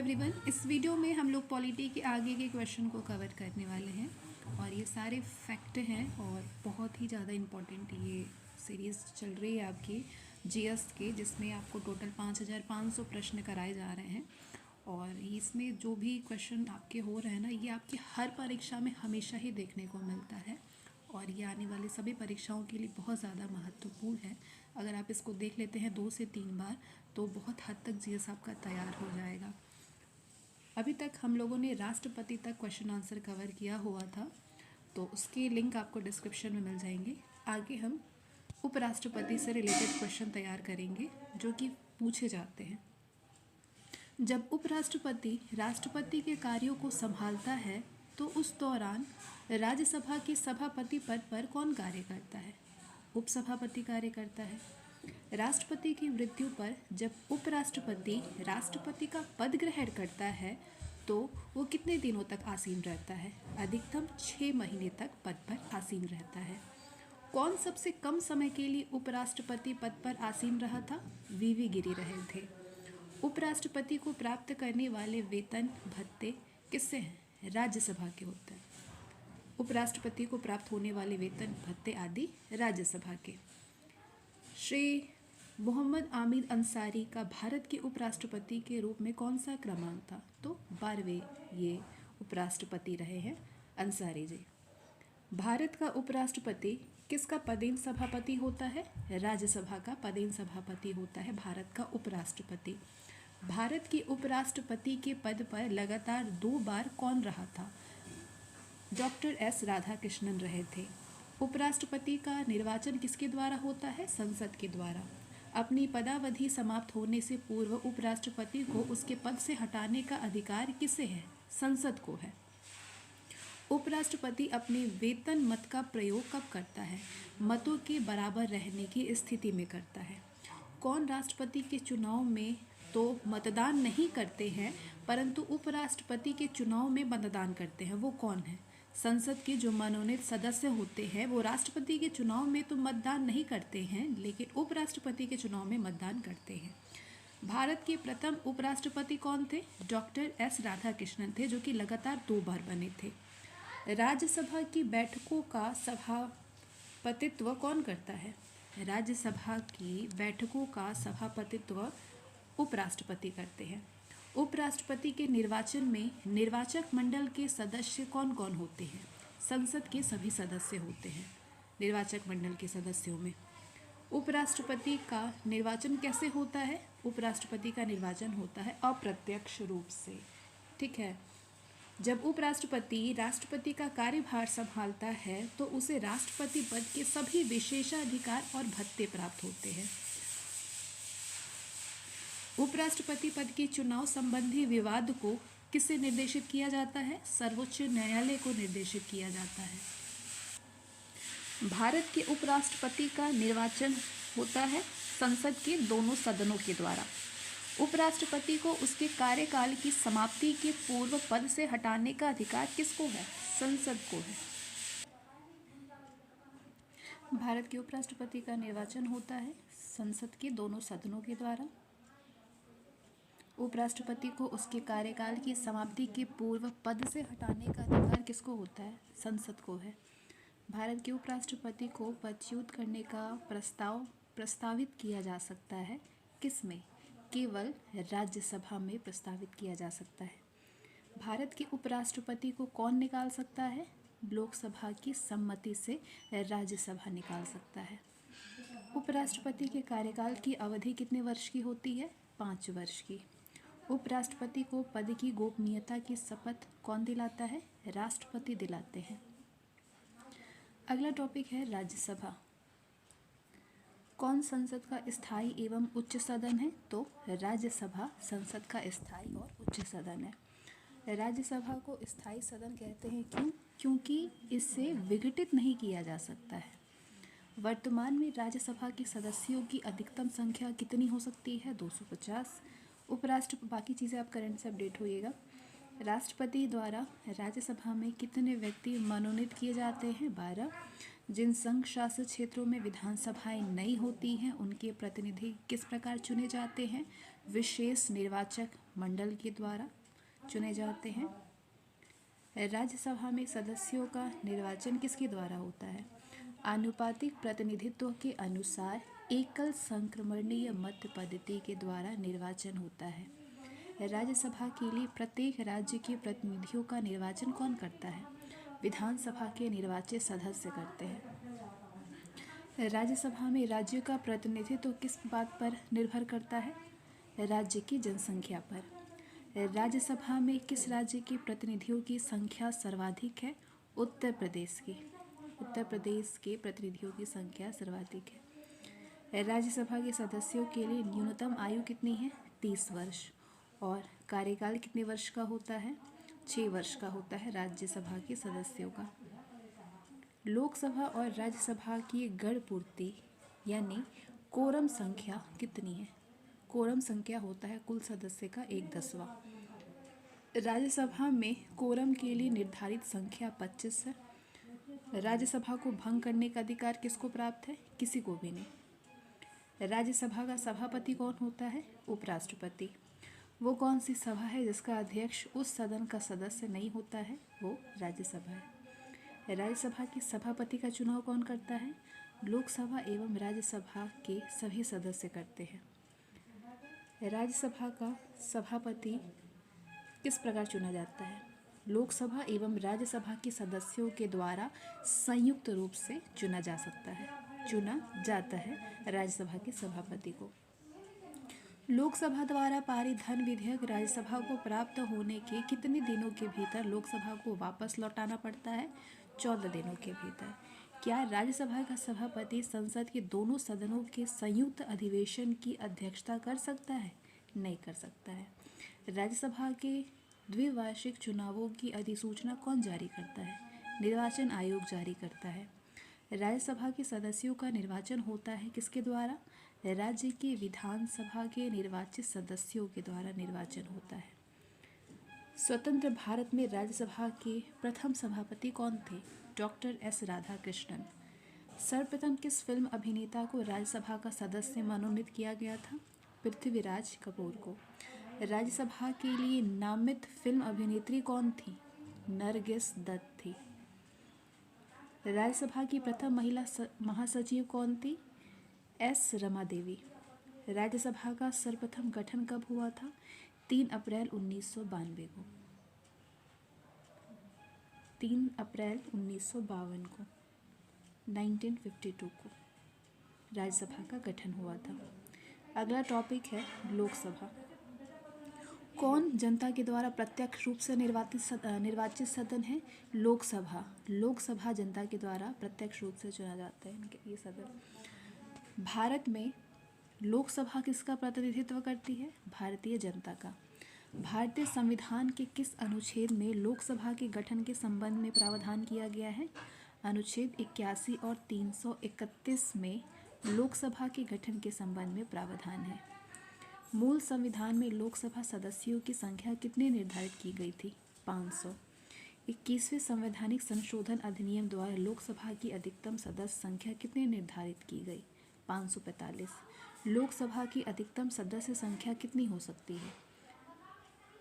Everyone, इस video में हम लोग पॉलिटी के आगे के क्वेश्चन को कवर करने वाले हैं और ये सारे फैक्ट हैं और बहुत ही ज़्यादा इम्पोर्टेंट ये सीरीज़ चल रही है आपकी जीएस के, जिसमें आपको टोटल 5500 प्रश्न कराए जा रहे हैं। और इसमें जो भी क्वेश्चन आपके हो रहे हैं ना, ये आपकी हर परीक्षा में हमेशा ही देखने को मिलता है और ये आने वाली सभी परीक्षाओं के लिए बहुत ज़्यादा महत्वपूर्ण है। अगर आप इसको देख लेते हैं 2 से 3 बार तो बहुत हद तक जीएस आपका तैयार हो जाएगा। अभी तक हम लोगों ने राष्ट्रपति तक क्वेश्चन आंसर कवर किया हुआ था, तो उसकी लिंक आपको डिस्क्रिप्शन में मिल जाएंगे। आगे हम उपराष्ट्रपति से रिलेटेड क्वेश्चन तैयार करेंगे जो कि पूछे जाते हैं। जब उपराष्ट्रपति राष्ट्रपति के कार्यों को संभालता है तो उस दौरान राज्यसभा के सभापति पद पर कौन कार्य करता है? उपसभापति कार्य करता है। राष्ट्रपति की मृत्यु पर जब उपराष्ट्रपति राष्ट्रपति का पद ग्रहण करता है तो वो कितने दिनों तक आसीन रहता है? अधिकतम 6 महीने तक पद पर आसीन रहता है। कौन सबसे कम समय के लिए उपराष्ट्रपति पद पर आसीन रहा था? वीवी गिरी रहे थे। उपराष्ट्रपति को प्राप्त करने वाले वेतन भत्ते किससे हैं? राज्यसभा के होते हैं। उपराष्ट्रपति को प्राप्त होने वाले वेतन भत्ते आदि राज्यसभा के। श्री मोहम्मद आमिर अंसारी का भारत के उपराष्ट्रपति के रूप में कौन सा क्रमांक था? तो 12वें ये उपराष्ट्रपति रहे हैं अंसारी जी। भारत का उपराष्ट्रपति किसका पदेन सभापति होता है? राज्यसभा का पदेन सभापति होता है भारत का उपराष्ट्रपति। भारत के उपराष्ट्रपति के पद पर लगातार 2 बार कौन रहा था? डॉक्टर एस राधाकृष्णन रहे थे। उपराष्ट्रपति का निर्वाचन किसके द्वारा होता है? संसद के द्वारा। अपनी पदावधि समाप्त होने से पूर्व उपराष्ट्रपति को उसके पद से हटाने का अधिकार किसे है? संसद को है। उपराष्ट्रपति अपने वेतन मत का प्रयोग कब करता है? मतों के बराबर रहने की स्थिति में करता है। कौन राष्ट्रपति के चुनाव में तो मतदान नहीं करते हैं परंतु उपराष्ट्रपति के चुनाव में मतदान करते हैं? वो कौन है? संसद के जो मनोनीत सदस्य होते हैं वो राष्ट्रपति के चुनाव में तो मतदान नहीं करते हैं लेकिन उपराष्ट्रपति के चुनाव में मतदान करते हैं। भारत के प्रथम उपराष्ट्रपति कौन थे? डॉक्टर एस राधाकृष्णन थे, जो कि लगातार 2 बार बने थे। राज्यसभा की बैठकों का सभापतित्व कौन करता है? राज्यसभा की बैठकों का सभापतित्व उपराष्ट्रपति करते हैं। उपराष्ट्रपति के निर्वाचन में निर्वाचक मंडल के सदस्य कौन कौन होते हैं? संसद के सभी सदस्य होते हैं निर्वाचक मंडल के सदस्यों में। उपराष्ट्रपति का निर्वाचन कैसे होता है? उपराष्ट्रपति का निर्वाचन होता है अप्रत्यक्ष रूप से। ठीक है। जब उपराष्ट्रपति राष्ट्रपति का कार्यभार संभालता है तो उसे राष्ट्रपति पद के सभी विशेषाधिकार और भत्ते प्राप्त होते हैं। उपराष्ट्रपति पद के चुनाव संबंधी विवाद को किससे निर्देशित किया जाता है? सर्वोच्च न्यायालय को निर्देशित किया जाता है। भारत के उपराष्ट्रपति का निर्वाचन होता है संसद के दोनों सदनों के द्वारा। उपराष्ट्रपति को उसके कार्यकाल की समाप्ति के पूर्व पद से हटाने का अधिकार किसको है? संसद को है। भारत के उपराष्ट्रपति का निर्वाचन होता है संसद के दोनों सदनों के द्वारा। उपराष्ट्रपति को उसके कार्यकाल की समाप्ति के पूर्व पद से हटाने का अधिकार किसको होता है? संसद को है। भारत के उपराष्ट्रपति को पदच्युत करने का प्रस्तावित किया जा सकता है किसमें? केवल राज्यसभा में प्रस्तावित किया जा सकता है। भारत के उपराष्ट्रपति को कौन निकाल सकता है? लोकसभा की सम्मति से राज्यसभा निकाल सकता है। उपराष्ट्रपति के कार्यकाल की अवधि कितने वर्ष की होती है? 5 वर्ष की। उपराष्ट्रपति को पद की गोपनीयता की शपथ कौन दिलाता है? राष्ट्रपति दिलाते हैं। अगला टॉपिक है राज्यसभा। कौन संसद का स्थायी एवं उच्च सदन है? तो राज्यसभा संसद का स्थायी और उच्च सदन है। राज्यसभा को स्थायी सदन कहते हैं क्यों? क्योंकि इससे विघटित नहीं किया जा सकता है। वर्तमान में राज्यसभा के सदस्यों की अधिकतम संख्या कितनी हो सकती है? 250। बाकी चीज़ें आप करंट से अपडेट होइएगा। राष्ट्रपति द्वारा राज्यसभा में कितने व्यक्ति मनोनीत किए जाते हैं? 12। जिन संघ शासित क्षेत्रों में विधानसभाएं नहीं होती हैं उनके प्रतिनिधि किस प्रकार चुने जाते हैं? विशेष निर्वाचक मंडल के द्वारा चुने जाते हैं। राज्यसभा में सदस्यों का निर्वाचन किसके द्वारा होता है? आनुपातिक प्रतिनिधित्व के अनुसार एकल संक्रमणीय मत पद्धति के द्वारा निर्वाचन होता है। राज्यसभा के लिए प्रत्येक राज्य के प्रतिनिधियों का निर्वाचन कौन करता है? विधानसभा के निर्वाचित सदस्य करते हैं। राज्यसभा में राज्यों का प्रतिनिधित्व किस बात पर निर्भर करता है? राज्य की जनसंख्या पर। राज्यसभा में किस राज्य के प्रतिनिधियों की संख्या सर्वाधिक है? उत्तर प्रदेश की। उत्तर प्रदेश के प्रतिनिधियों की संख्या सर्वाधिक है। राज्यसभा के सदस्यों के लिए न्यूनतम आयु कितनी है? 30 वर्ष। और कार्यकाल कितने वर्ष का होता है? 6 वर्ष का होता है राज्यसभा के सदस्यों का। लोकसभा और राज्यसभा की गण पूर्ति यानी कोरम संख्या कितनी है? कोरम संख्या होता है कुल सदस्य का 1/10। राज्यसभा में कोरम के लिए निर्धारित संख्या 25 है। राज्यसभा को भंग करने का अधिकार किसको प्राप्त है? किसी को भी नहीं। राज्यसभा का सभापति कौन होता है? उपराष्ट्रपति। वो कौन सी सभा है जिसका अध्यक्ष उस सदन का सदस्य नहीं होता है? वो राज्यसभा है। राज्यसभा के सभापति का चुनाव कौन करता है? लोकसभा एवं राज्यसभा के सभी सदस्य करते हैं। राज्यसभा का सभापति किस प्रकार चुना जाता है? लोकसभा एवं राज्यसभा के सदस्यों के द्वारा संयुक्त रूप से चुना जाता है राज्यसभा के सभापति को। लोकसभा द्वारा पारित धन विधेयक राज्यसभा को प्राप्त होने के कितने दिनों के भीतर लोकसभा को वापस लौटाना पड़ता है? 14 दिनों के भीतर। क्या राज्यसभा का सभापति संसद के दोनों सदनों के संयुक्त अधिवेशन की अध्यक्षता कर सकता है? नहीं कर सकता है। राज्यसभा के द्विवार्षिक चुनावों की अधिसूचना कौन जारी करता है? निर्वाचन आयोग जारी करता है। राज्यसभा के सदस्यों का निर्वाचन होता है किसके द्वारा? राज्य के विधानसभा के निर्वाचित सदस्यों के द्वारा निर्वाचन होता है। स्वतंत्र भारत में राज्यसभा के प्रथम सभापति कौन थे? Doctor S Radhakrishnan. सर्वप्रथम किस फिल्म अभिनेता को राज्यसभा का सदस्य मनोनीत किया गया था? पृथ्वीराज कपूर को। राज्यसभा के लिए नामित फिल्म अभिनेत्री कौन थी? नरगिस दत्त थी। राज्यसभा की प्रथम महिला महासचिव कौन थी? एस रमा देवी। राज्यसभा का सर्वप्रथम गठन कब हुआ था? 3 अप्रैल 1952 को। 3 अप्रैल 1952 को 1952 को राज्यसभा का गठन हुआ था। अगला टॉपिक है लोकसभा। कौन जनता के द्वारा प्रत्यक्ष रूप से निर्वाचित सदन है? लोकसभा। लोकसभा जनता के द्वारा प्रत्यक्ष रूप से चुना जाता है ये सदन। भारत में लोकसभा किसका प्रतिनिधित्व करती है? भारतीय जनता का। भारतीय संविधान के किस अनुच्छेद में लोकसभा के गठन के संबंध में प्रावधान किया गया है? अनुच्छेद 81 और 331 में लोकसभा के गठन के संबंध में प्रावधान है। मूल संविधान में लोकसभा सदस्यों की संख्या कितनी निर्धारित की गई थी? 500। 21वें संवैधानिक संशोधन अधिनियम द्वारा लोकसभा की अधिकतम सदस्य संख्या कितनी निर्धारित की गई? 545। लोकसभा की अधिकतम सदस्य संख्या कितनी हो सकती है?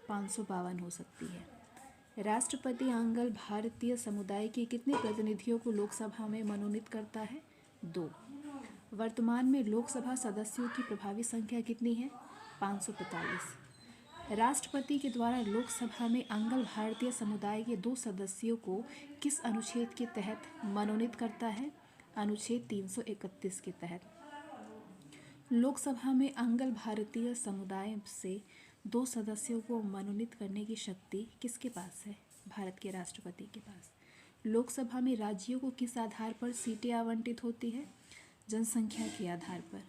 552 हो सकती है। राष्ट्रपति आंग्ल भारतीय समुदाय के कितने प्रतिनिधियों को लोकसभा में मनोनीत करता है? 2। वर्तमान में लोकसभा सदस्यों की प्रभावी संख्या कितनी है? 545। राष्ट्रपति के द्वारा लोकसभा में आंग्ल भारतीय समुदाय के 2 सदस्यों को किस अनुच्छेद के तहत मनोनीत करता है? अनुच्छेद 331 के तहत। लोकसभा में आंग्ल भारतीय समुदाय से 2 सदस्यों को मनोनीत करने की शक्ति किसके पास है? भारत के राष्ट्रपति के पास। लोकसभा में राज्यों को किस आधार पर सीटें आवंटित होती है? जनसंख्या के आधार पर।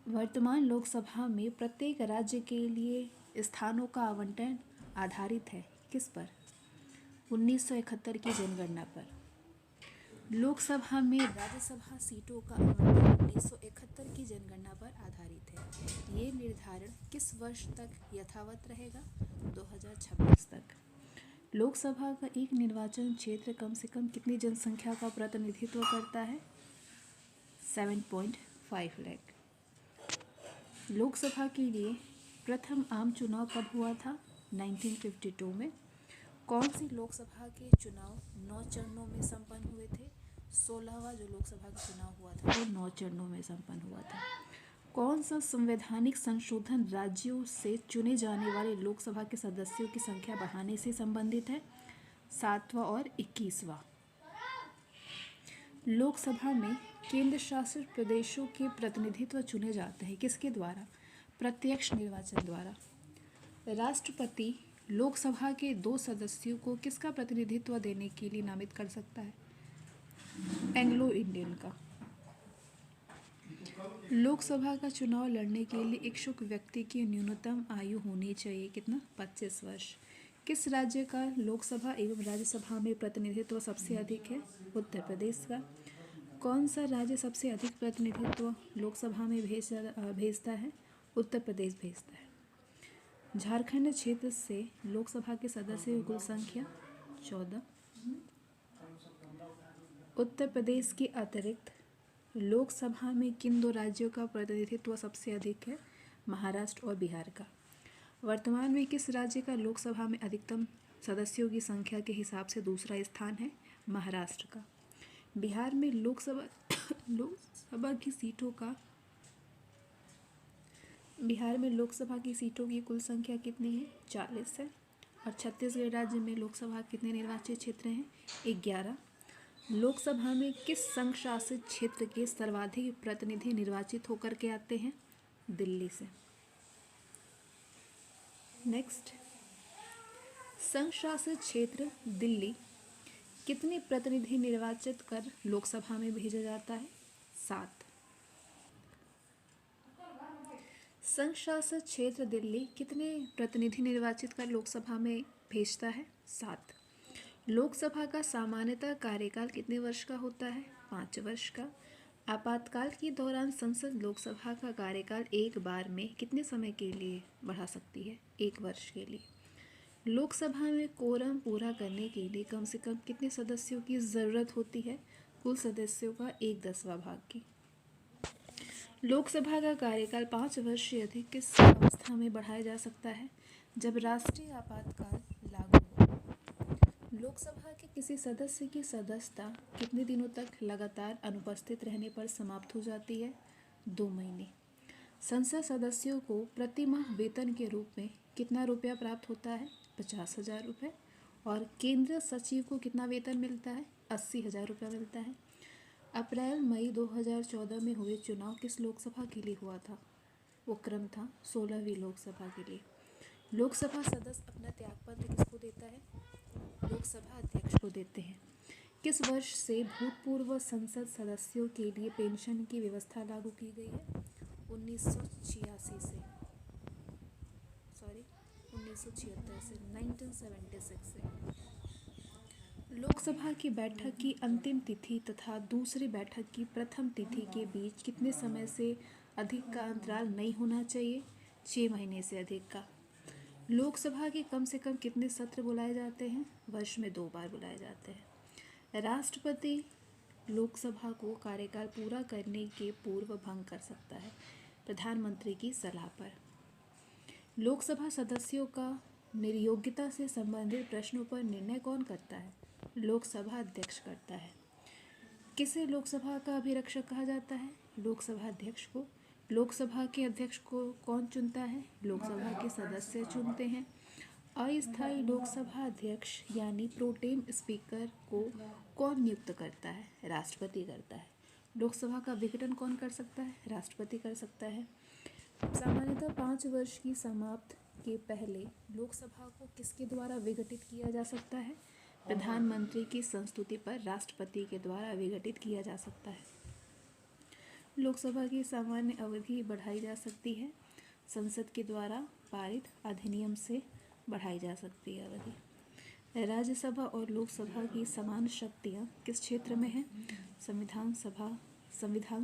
वर्तमान लोकसभा में प्रत्येक राज्य के लिए स्थानों का आवंटन आधारित है किस पर? 1971 की जनगणना पर। लोकसभा में राज्यसभा सीटों का आवंटन 1971 की जनगणना पर आधारित है। ये निर्धारण किस वर्ष तक यथावत रहेगा? 2026 तक। लोकसभा का एक निर्वाचन क्षेत्र कम से कम कितनी जनसंख्या का प्रतिनिधित्व करता है? 7.5 लाख। लोकसभा के लिए प्रथम आम चुनाव कब हुआ था? 1952 में। कौन सी लोकसभा के चुनाव 9 चरणों में संपन्न हुए थे? 16वां जो लोकसभा का चुनाव हुआ था वो 9 चरणों में संपन्न हुआ था। कौन सा संवैधानिक संशोधन राज्यों से चुने जाने वाले लोकसभा के सदस्यों की संख्या बढ़ाने से संबंधित है? 7वां और 21वां। लोकसभा में केंद्र शासित प्रदेशों के प्रतिनिधित्व चुने जाते हैं किसके द्वारा? प्रत्यक्ष निर्वाचन द्वारा। राष्ट्रपति लोकसभा के 2 सदस्यों को किसका प्रतिनिधित्व देने के लिए नामित कर सकता है? एंग्लो इंडियन का। लोकसभा का चुनाव लड़ने के लिए इच्छुक व्यक्ति की न्यूनतम आयु होनी चाहिए कितना? 25 वर्ष। किस राज्य का लोकसभा एवं राज्यसभा में प्रतिनिधित्व सबसे अधिक है? उत्तर प्रदेश का। कौन सा राज्य सबसे अधिक प्रतिनिधित्व लोकसभा में भेजता है? उत्तर प्रदेश भेजता है। झारखंड क्षेत्र से लोकसभा के सदस्यों की कुल संख्या 14। उत्तर प्रदेश के अतिरिक्त लोकसभा में किन 2 राज्यों का प्रतिनिधित्व सबसे अधिक है? महाराष्ट्र और बिहार का। वर्तमान में किस राज्य का लोकसभा में अधिकतम सदस्यों की संख्या के हिसाब से दूसरा स्थान है? महाराष्ट्र का। बिहार में लोकसभा की सीटों की कुल संख्या कितनी है? 40 है। और छत्तीसगढ़ राज्य में लोकसभा कितने निर्वाचित क्षेत्र हैं? 11। लोकसभा में किस संघ शासित क्षेत्र के सर्वाधिक प्रतिनिधि निर्वाचित होकर के आते हैं? दिल्ली से। नेक्स्ट, संघ शासित क्षेत्र दिल्ली कितने प्रतिनिधि निर्वाचित कर लोकसभा में भेजा जाता है? 7। संघ शासित क्षेत्र दिल्ली कितने प्रतिनिधि निर्वाचित कर लोकसभा में भेजता है? 7। लोकसभा का सामान्यतः कार्यकाल कितने वर्ष का होता है? 5 वर्ष का। आपातकाल के दौरान संसद लोकसभा का कार्यकाल एक बार में कितने समय के लिए बढ़ा सकती है? 1 वर्ष के लिए। लोकसभा में कोरम पूरा करने के लिए कम से कम कितने सदस्यों की ज़रूरत होती है? कुल सदस्यों का 1/10वां भाग की। लोकसभा का कार्यकाल 5 वर्ष से अधिक किस अवस्था में बढ़ाया जा सकता है? जब राष्ट्रीय आपातकाल लागू हो। लोकसभा के किसी सदस्य की सदस्यता कितने दिनों तक लगातार अनुपस्थित रहने पर समाप्त हो जाती है? 2 महीने। संसद सदस्यों को प्रति माह वेतन के रूप में कितना रुपया प्राप्त होता है? 50,000 रुपये। और केंद्रीय सचिव को कितना वेतन मिलता है? 80,000 रुपया मिलता है। अप्रैल मई 2014 में हुए चुनाव किस लोकसभा के लिए हुआ था? वो क्रम था 16वीं लोकसभा के लिए। लोकसभा सदस्य अपना त्यागपत्र किसको देता है? लोकसभा अध्यक्ष को देते हैं। किस वर्ष से भूतपूर्व संसद सदस्यों के लिए पेंशन की व्यवस्था लागू की गई है? 1976 से 1976 से। लोकसभा की बैठक की अंतिम तिथि तथा दूसरी बैठक की प्रथम तिथि के बीच कितने समय से अधिक का अंतराल नहीं होना चाहिए? 6 महीने से अधिक का। लोकसभा के कम से कम कितने सत्र बुलाए जाते हैं? वर्ष में 2 बार बुलाए जाते हैं। राष्ट्रपति लोकसभा को कार्यकाल पूरा करने के पूर्व भंग कर सकता है प्रधानमंत्री की सलाह पर। लोकसभा सदस्यों का निर्योग्यता से संबंधित प्रश्नों पर निर्णय कौन करता है? लोकसभा अध्यक्ष करता है। किसे लोकसभा का अभिरक्षक कहा जाता है? लोकसभा अध्यक्ष को। लोकसभा के अध्यक्ष को कौन चुनता है? लोकसभा के सदस्य चुनते हैं। अस्थायी लोकसभा अध्यक्ष यानी प्रोटेम स्पीकर को कौन नियुक्त करता है? राष्ट्रपति करता है। लोकसभा का विघटन कौन कर सकता है? राष्ट्रपति कर सकता है। सामान्यतः 5 वर्ष की समाप्ति के पहले लोकसभा को किसके द्वारा विघटित किया जा सकता है? प्रधानमंत्री की संस्तुति पर राष्ट्रपति के द्वारा विघटित किया जा सकता है। लोकसभा की सामान्य अवधि बढ़ाई जा सकती है। संसद के द्वारा पारित अधिनियम से बढ़ाई जा सकती है अवधि। राज्यसभा और लोकसभा की समान शक्तियाँ किस क्षेत्र में हैं? संविधान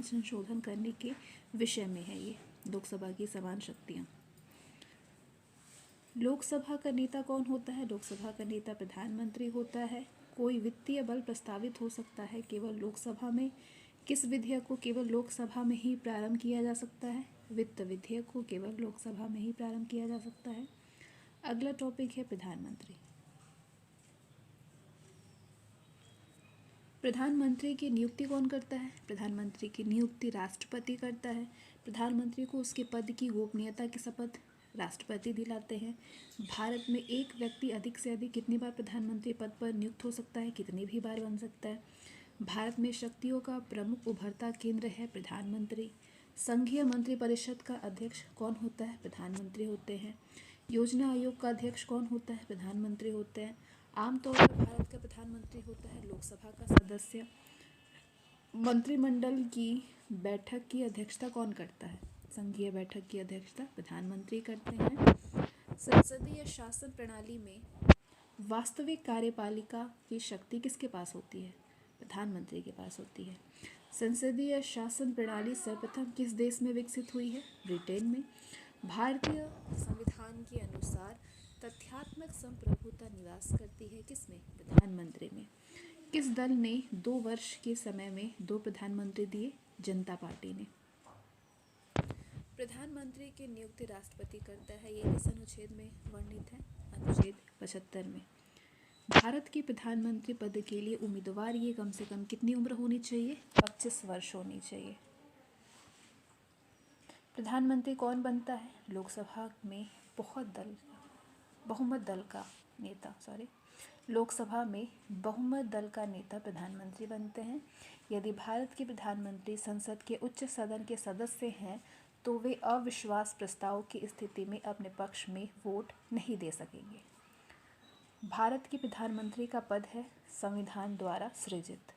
संशोधन करने के विषय में है ये लोकसभा की समान शक्तियाँ। लोकसभा का नेता कौन होता है? लोकसभा का नेता प्रधानमंत्री होता है। कोई वित्तीय बल प्रस्तावित हो सकता है केवल लोकसभा में। किस विधेयक को केवल लोकसभा में ही प्रारंभ किया जा सकता है? वित्त विधेयक को केवल लोकसभा में ही प्रारंभ किया जा सकता है। अगला टॉपिक है प्रधानमंत्री। प्रधानमंत्री की नियुक्ति कौन करता है? प्रधानमंत्री की नियुक्ति राष्ट्रपति करता है। प्रधानमंत्री को उसके पद की गोपनीयता की शपथ राष्ट्रपति दिलाते हैं। भारत में एक व्यक्ति अधिक से अधिक कितनी बार प्रधानमंत्री पद पर नियुक्त हो सकता है? कितनी भी बार बन सकता है। भारत में शक्तियों का प्रमुख उभरता केंद्र है प्रधानमंत्री। संघीय मंत्रिपरिषद का अध्यक्ष कौन होता है? प्रधानमंत्री होते हैं। योजना आयोग का अध्यक्ष कौन होता है? प्रधानमंत्री होते हैं। आमतौर पर भारत का प्रधानमंत्री होता है लोकसभा का सदस्य। मंत्रिमंडल की बैठक की अध्यक्षता कौन करता है? संघीय बैठक की अध्यक्षता प्रधानमंत्री करते हैं। संसदीय शासन प्रणाली में वास्तविक कार्यपालिका की शक्ति किसके पास होती है? प्रधानमंत्री के पास होती है। संसदीय शासन प्रणाली सर्वप्रथम किस देश में विकसित हुई है? ब्रिटेन में। भारतीय संविधान के अनुसार तथ्यात्मक संप्रभुता निवास करती है किसमें? प्रधानमंत्री में। किस दल ने 2 वर्ष के समय में 2 प्रधानमंत्री दिए? जनता पार्टी ने। प्रधानमंत्री की नियुक्ति राष्ट्रपति करता है, ये इस अनुच्छेद में वर्णित है, अनुच्छेद 75 में। भारत के प्रधानमंत्री पद के लिए उम्मीदवार ये कम से कम कितनी उम्र होनी चाहिए? 25 वर्ष होनी चाहिए। प्रधानमंत्री कौन बनता है? लोकसभा में लोकसभा में बहुमत दल का नेता प्रधानमंत्री बनते हैं। यदि भारत के प्रधानमंत्री संसद के उच्च सदन के सदस्य हैं तो वे अविश्वास प्रस्ताव की स्थिति में अपने पक्ष में वोट नहीं दे सकेंगे। भारत के प्रधानमंत्री का पद है संविधान द्वारा सृजित।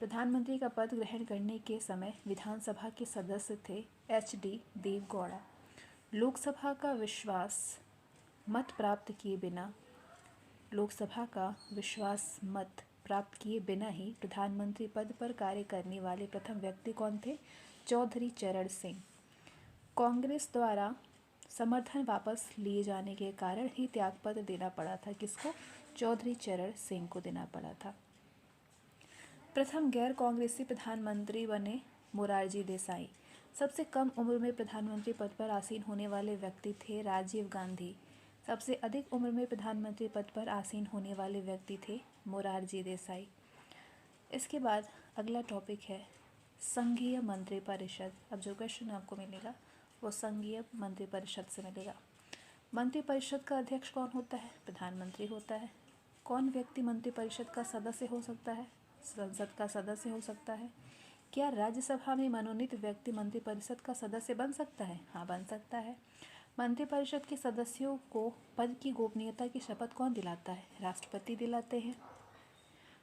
प्रधानमंत्री का पद ग्रहण करने के समय विधानसभा के सदस्य थे HD देवगौड़ा। लोकसभा का विश्वास मत प्राप्त किए बिना ही प्रधानमंत्री पद पर कार्य करने वाले प्रथम व्यक्ति कौन थे? चौधरी चरण सिंह। कांग्रेस द्वारा समर्थन वापस लिए जाने के कारण ही त्यागपत्र देना पड़ा था। किसको? चौधरी चरण सिंह को देना पड़ा था। प्रथम गैर कांग्रेसी प्रधानमंत्री बने मोरारजी देसाई। सबसे कम उम्र में प्रधानमंत्री पद पर आसीन होने वाले व्यक्ति थे राजीव गांधी। सबसे अधिक उम्र में प्रधानमंत्री पद पर आसीन होने वाले व्यक्ति थे मोरारजी देसाई। इसके बाद अगला टॉपिक है संघीय मंत्रिपरिषद। अब जो क्वेश्चन आपको मिलेगा वो संघीय मंत्रिपरिषद से मिलेगा। मंत्रिपरिषद का अध्यक्ष कौन होता है? प्रधानमंत्री होता है। कौन व्यक्ति मंत्रिपरिषद का सदस्य हो सकता है? संसद का सदस्य हो सकता है। क्या राज्यसभा में मनोनीत व्यक्ति मंत्रिपरिषद का सदस्य बन सकता है? हाँ, बन सकता है। मंत्रिपरिषद के सदस्यों को पद की गोपनीयता की शपथ कौन दिलाता है? राष्ट्रपति दिलाते हैं।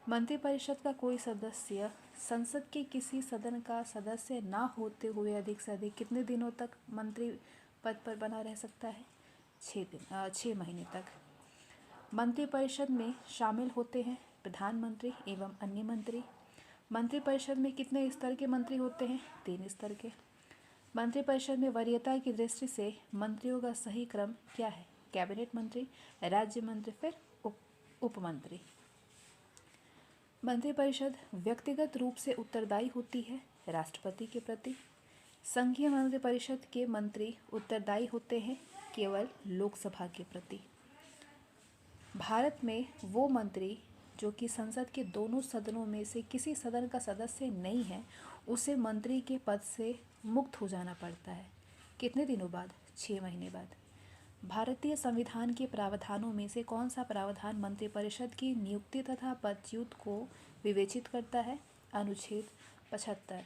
मंत्रिपरिषद का कोई सदस्य संसद के किसी सदन का सदस्य ना होते हुए अधिक से अधिक कितने दिनों तक मंत्री पद पर बना रह सकता है? 6 महीने तक। मंत्रिपरिषद में शामिल होते हैं प्रधानमंत्री एवं अन्य मंत्री। मंत्रिपरिषद में कितने स्तर के मंत्री होते हैं? 3 स्तर के। मंत्रिपरिषद में वरीयता की दृष्टि से मंत्रियों का सही क्रम क्या है? कैबिनेट मंत्री, राज्य मंत्री, फिर उपमंत्री। मंत्रिपरिषद व्यक्तिगत रूप से उत्तरदायी होती है राष्ट्रपति के प्रति। संघीय मंत्रिपरिषद के मंत्री उत्तरदायी होते हैं केवल लोकसभा के प्रति। भारत में वो मंत्री जो कि संसद के दोनों सदनों में से किसी सदन का सदस्य नहीं है उसे मंत्री के पद से मुक्त हो जाना पड़ता है। कितने दिनों बाद? 6 महीने बाद। भारतीय संविधान के प्रावधानों में से कौन सा प्रावधान मंत्रिपरिषद की नियुक्ति तथा पदच्युत को विवेचित करता है? अनुच्छेद 75।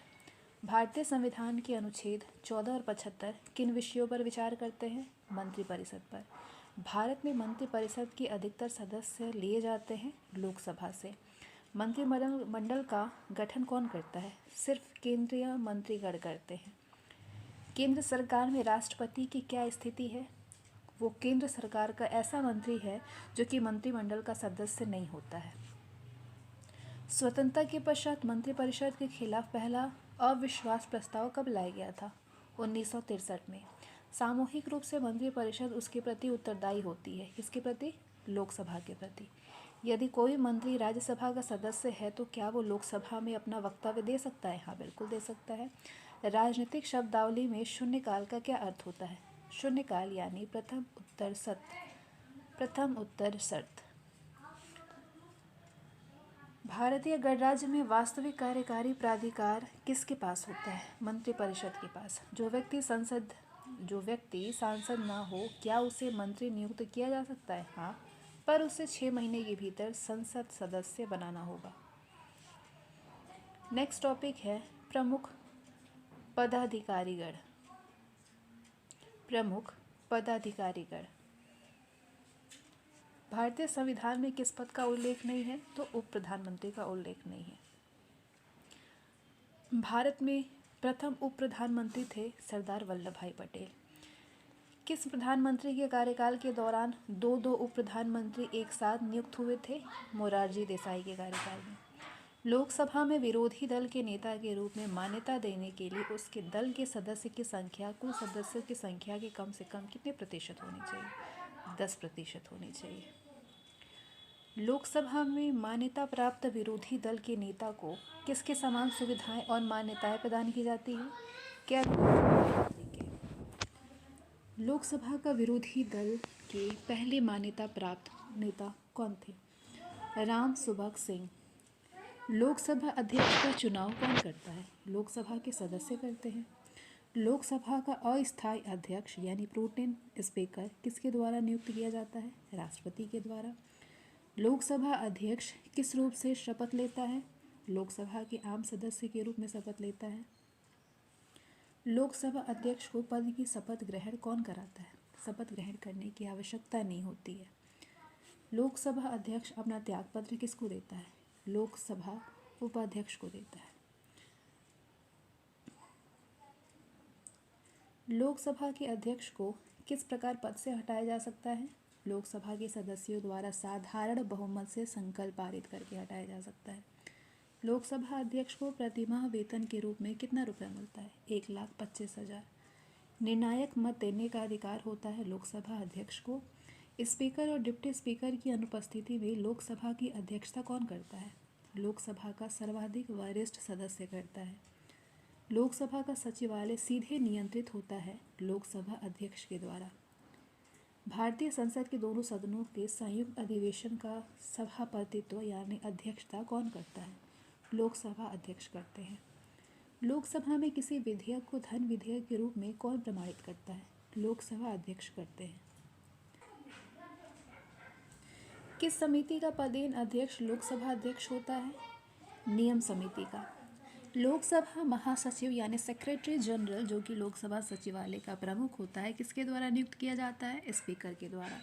भारतीय संविधान के अनुच्छेद 14 और 75 किन विषयों पर विचार करते हैं? मंत्रिपरिषद पर। भारत में मंत्रिपरिषद के अधिकतर सदस्य लिए जाते हैं लोकसभा से। मंत्रिमंडल का गठन कौन करता है? सिर्फ केंद्रीय मंत्रीगण करते हैं। केंद्र सरकार में राष्ट्रपति की क्या स्थिति है? वो केंद्र सरकार का ऐसा मंत्री है जो कि मंत्रिमंडल का सदस्य नहीं होता है। स्वतंत्रता के पश्चात मंत्रिपरिषद के खिलाफ पहला अविश्वास प्रस्ताव कब लाया गया था? 1963 में। सामूहिक रूप से मंत्रिपरिषद उसके प्रति उत्तरदायी होती है। किसके प्रति? लोकसभा के प्रति। यदि कोई मंत्री राज्यसभा का सदस्य है तो क्या वो लोकसभा में अपना वक्तव्य दे सकता है? हाँ, बिल्कुल दे सकता है। राजनीतिक शब्दावली में शून्यकाल का क्या अर्थ होता है? शून्यकाल यानी प्रथम उत्तर शर्त। भारतीय गणराज्य में वास्तविक कार्यकारी प्राधिकार किसके पास होता है? मंत्रिपरिषद के पास। जो व्यक्ति सांसद ना हो, क्या उसे मंत्री नियुक्त किया जा सकता है? हाँ, पर उसे 6 महीने के भीतर संसद सदस्य बनाना होगा। नेक्स्ट टॉपिक है प्रमुख पदाधिकारीगण। प्रमुख पदाधिकारीगण। भारतीय संविधान में किस पद का उल्लेख नहीं है? तो उप प्रधानमंत्री का उल्लेख नहीं है। भारत में प्रथम उप प्रधानमंत्री थे सरदार वल्लभ भाई पटेल। किस प्रधानमंत्री के कार्यकाल के दौरान दो उप प्रधानमंत्री एक साथ नियुक्त हुए थे? मोरारजी देसाई के कार्यकाल में। लोकसभा में विरोधी दल के नेता के रूप में मान्यता देने के लिए उसके दल के सदस्य की संख्या कुल सदस्यों की संख्या के कम से कम कितने प्रतिशत होनी चाहिए? 10% होनी चाहिए। लोकसभा में मान्यता प्राप्त विरोधी दल के नेता को किसके समान सुविधाएं और मान्यताएं प्रदान की जाती हैं? क्या लोकसभा का विरोधी दल के पहले मान्यता प्राप्त नेता कौन थे? राम सुभग सिंह। लोकसभा अध्यक्ष का चुनाव कौन करता है? लोकसभा के सदस्य करते हैं। लोकसभा का अस्थायी अध्यक्ष यानी प्रोटेम स्पीकर किसके द्वारा नियुक्त किया जाता है? राष्ट्रपति के द्वारा। लोकसभा अध्यक्ष किस रूप से शपथ लेता है? लोकसभा के आम सदस्य के रूप में शपथ लेता है। लोकसभा अध्यक्ष को पद की शपथ ग्रहण कौन कराता है? शपथ ग्रहण करने की आवश्यकता नहीं होती है। लोकसभा अध्यक्ष अपना त्यागपत्र किसको देता है? लोकसभा उपाध्यक्ष को देता है। लोकसभा के अध्यक्ष को किस प्रकार पद से हटाया जा सकता है? लोकसभा के सदस्यों द्वारा साधारण बहुमत से संकल्प पारित करके हटाया जा सकता है। लोकसभा अध्यक्ष को प्रतिमाह वेतन के रूप में कितना रुपया मिलता है? 1,25,000। निर्णायक मत देने का अधिकार होता है लोकसभा अध्यक्ष को। स्पीकर और डिप्टी स्पीकर की अनुपस्थिति में लोकसभा की अध्यक्षता कौन करता है? लोकसभा का सर्वाधिक वरिष्ठ सदस्य करता है। लोकसभा का सचिवालय सीधे नियंत्रित होता है लोकसभा अध्यक्ष के द्वारा। भारतीय संसद के दोनों सदनों के संयुक्त अधिवेशन का सभापतित्व यानी अध्यक्षता कौन करता है? लोकसभा अध्यक्ष करते हैं। लोकसभा में किसी विधेयक को धन विधेयक के रूप में कौन प्रमाणित करता है? लोकसभा अध्यक्ष करते हैं। किस समिति का पदेन अध्यक्ष लोकसभा अध्यक्ष होता है? नियम समिति का। लोकसभा महासचिव यानी सेक्रेटरी जनरल जो कि लोकसभा सचिवालय का प्रमुख होता है किसके द्वारा नियुक्त किया जाता है? स्पीकर के द्वारा।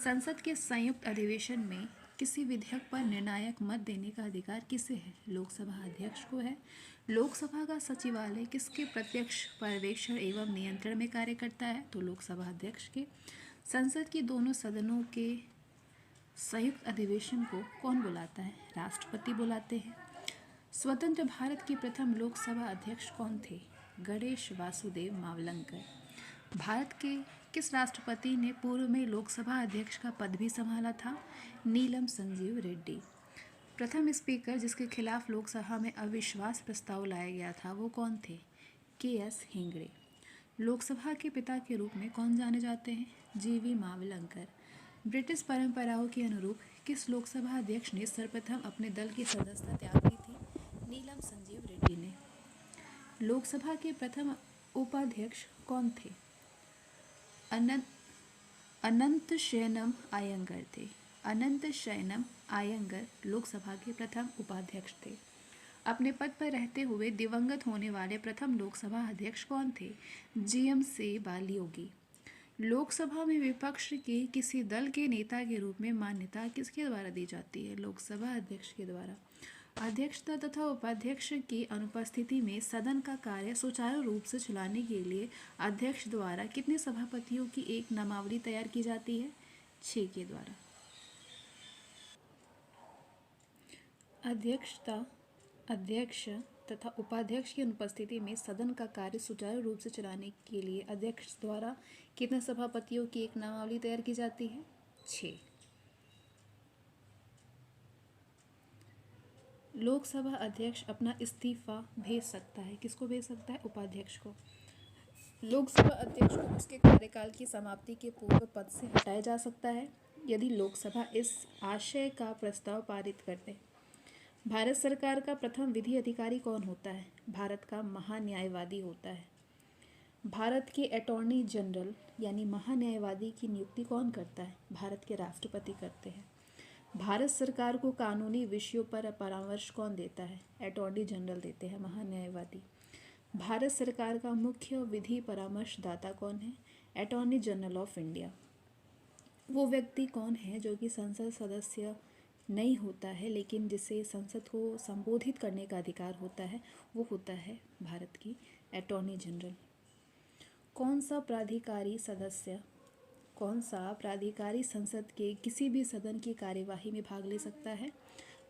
संसद के संयुक्त अधिवेशन में किसी विधेयक पर निर्णायक मत देने का अधिकार किसे है? लोकसभा अध्यक्ष को है। लोकसभा का सचिवालय किसके प्रत्यक्ष पर्यवेक्षण एवं नियंत्रण में कार्य करता है? तो लोकसभा अध्यक्ष के। संसद के दोनों सदनों के संयुक्त अधिवेशन को कौन बुलाता है? राष्ट्रपति बुलाते हैं। स्वतंत्र भारत के प्रथम लोकसभा अध्यक्ष कौन थे? गणेश वासुदेव मावलंकर। भारत के किस राष्ट्रपति ने पूर्व में लोकसभा अध्यक्ष का पद भी संभाला था? नीलम संजीव रेड्डी। प्रथम स्पीकर जिसके खिलाफ लोकसभा में अविश्वास प्रस्ताव लाया गया था वो कौन थे? KS हेगड़े। लोकसभा के पिता के रूप में कौन जाने जाते हैं? GV मावलंकर। ब्रिटिश परंपराओं के अनुरूप किस लोकसभा अध्यक्ष ने सर्वप्रथम अपने दल की सदस्यता त्याग दी थी? नीलम संजीव रेड्डी ने। लोकसभा के प्रथम उपाध्यक्ष कौन थे? अनंत शयनम आयंगर थे। अनंत शयनम आयंगर लोकसभा के प्रथम उपाध्यक्ष थे। अपने पद पर रहते हुए दिवंगत होने वाले प्रथम लोकसभा अध्यक्ष कौन थे? GMC बालियोगी। लोकसभा में विपक्ष के किसी दल के नेता के रूप में मान्यता किसके द्वारा दी जाती है? लोकसभा अध्यक्ष के द्वारा। अध्यक्षता तथा उपाध्यक्ष की अनुपस्थिति में सदन का कार्य सुचारू रूप से चलाने के लिए अध्यक्ष द्वारा कितने सभापतियों की एक नामावली तैयार की जाती है? 6 के द्वारा। अध्यक्ष तथा उपाध्यक्ष की अनुपस्थिति में सदन का कार्य सुचारू रूप से चलाने के लिए अध्यक्ष द्वारा कितने सभापतियों की एक नामावली तैयार की जाती है? 6। लोकसभा अध्यक्ष अपना इस्तीफा भेज सकता है। किसको भेज सकता है? उपाध्यक्ष को। लोकसभा अध्यक्ष को उसके कार्यकाल की समाप्ति के पूर्व पद से हटाया जा सकता है यदि लोकसभा इस आशय का प्रस्ताव पारित कर दे। भारत सरकार का प्रथम विधि अधिकारी कौन होता है? भारत का महान्यायवादी होता है। भारत के अटॉर्नी जनरल यानी महान्यायवादी की नियुक्ति कौन करता है? भारत के राष्ट्रपति करते हैं। भारत सरकार को कानूनी विषयों पर परामर्श कौन देता है? अटॉर्नी जनरल देते हैं, महान्यायवादी। भारत सरकार का मुख्य विधि परामर्शदाता कौन है? Attorney general of India. वो व्यक्ति कौन है जो कि संसद सदस्य नहीं होता है लेकिन जिसे संसद को संबोधित करने का अधिकार होता है? वो होता है भारत की अटॉर्नी जनरल। कौन सा प्राधिकारी संसद के किसी भी सदन की कार्यवाही में भाग ले सकता है?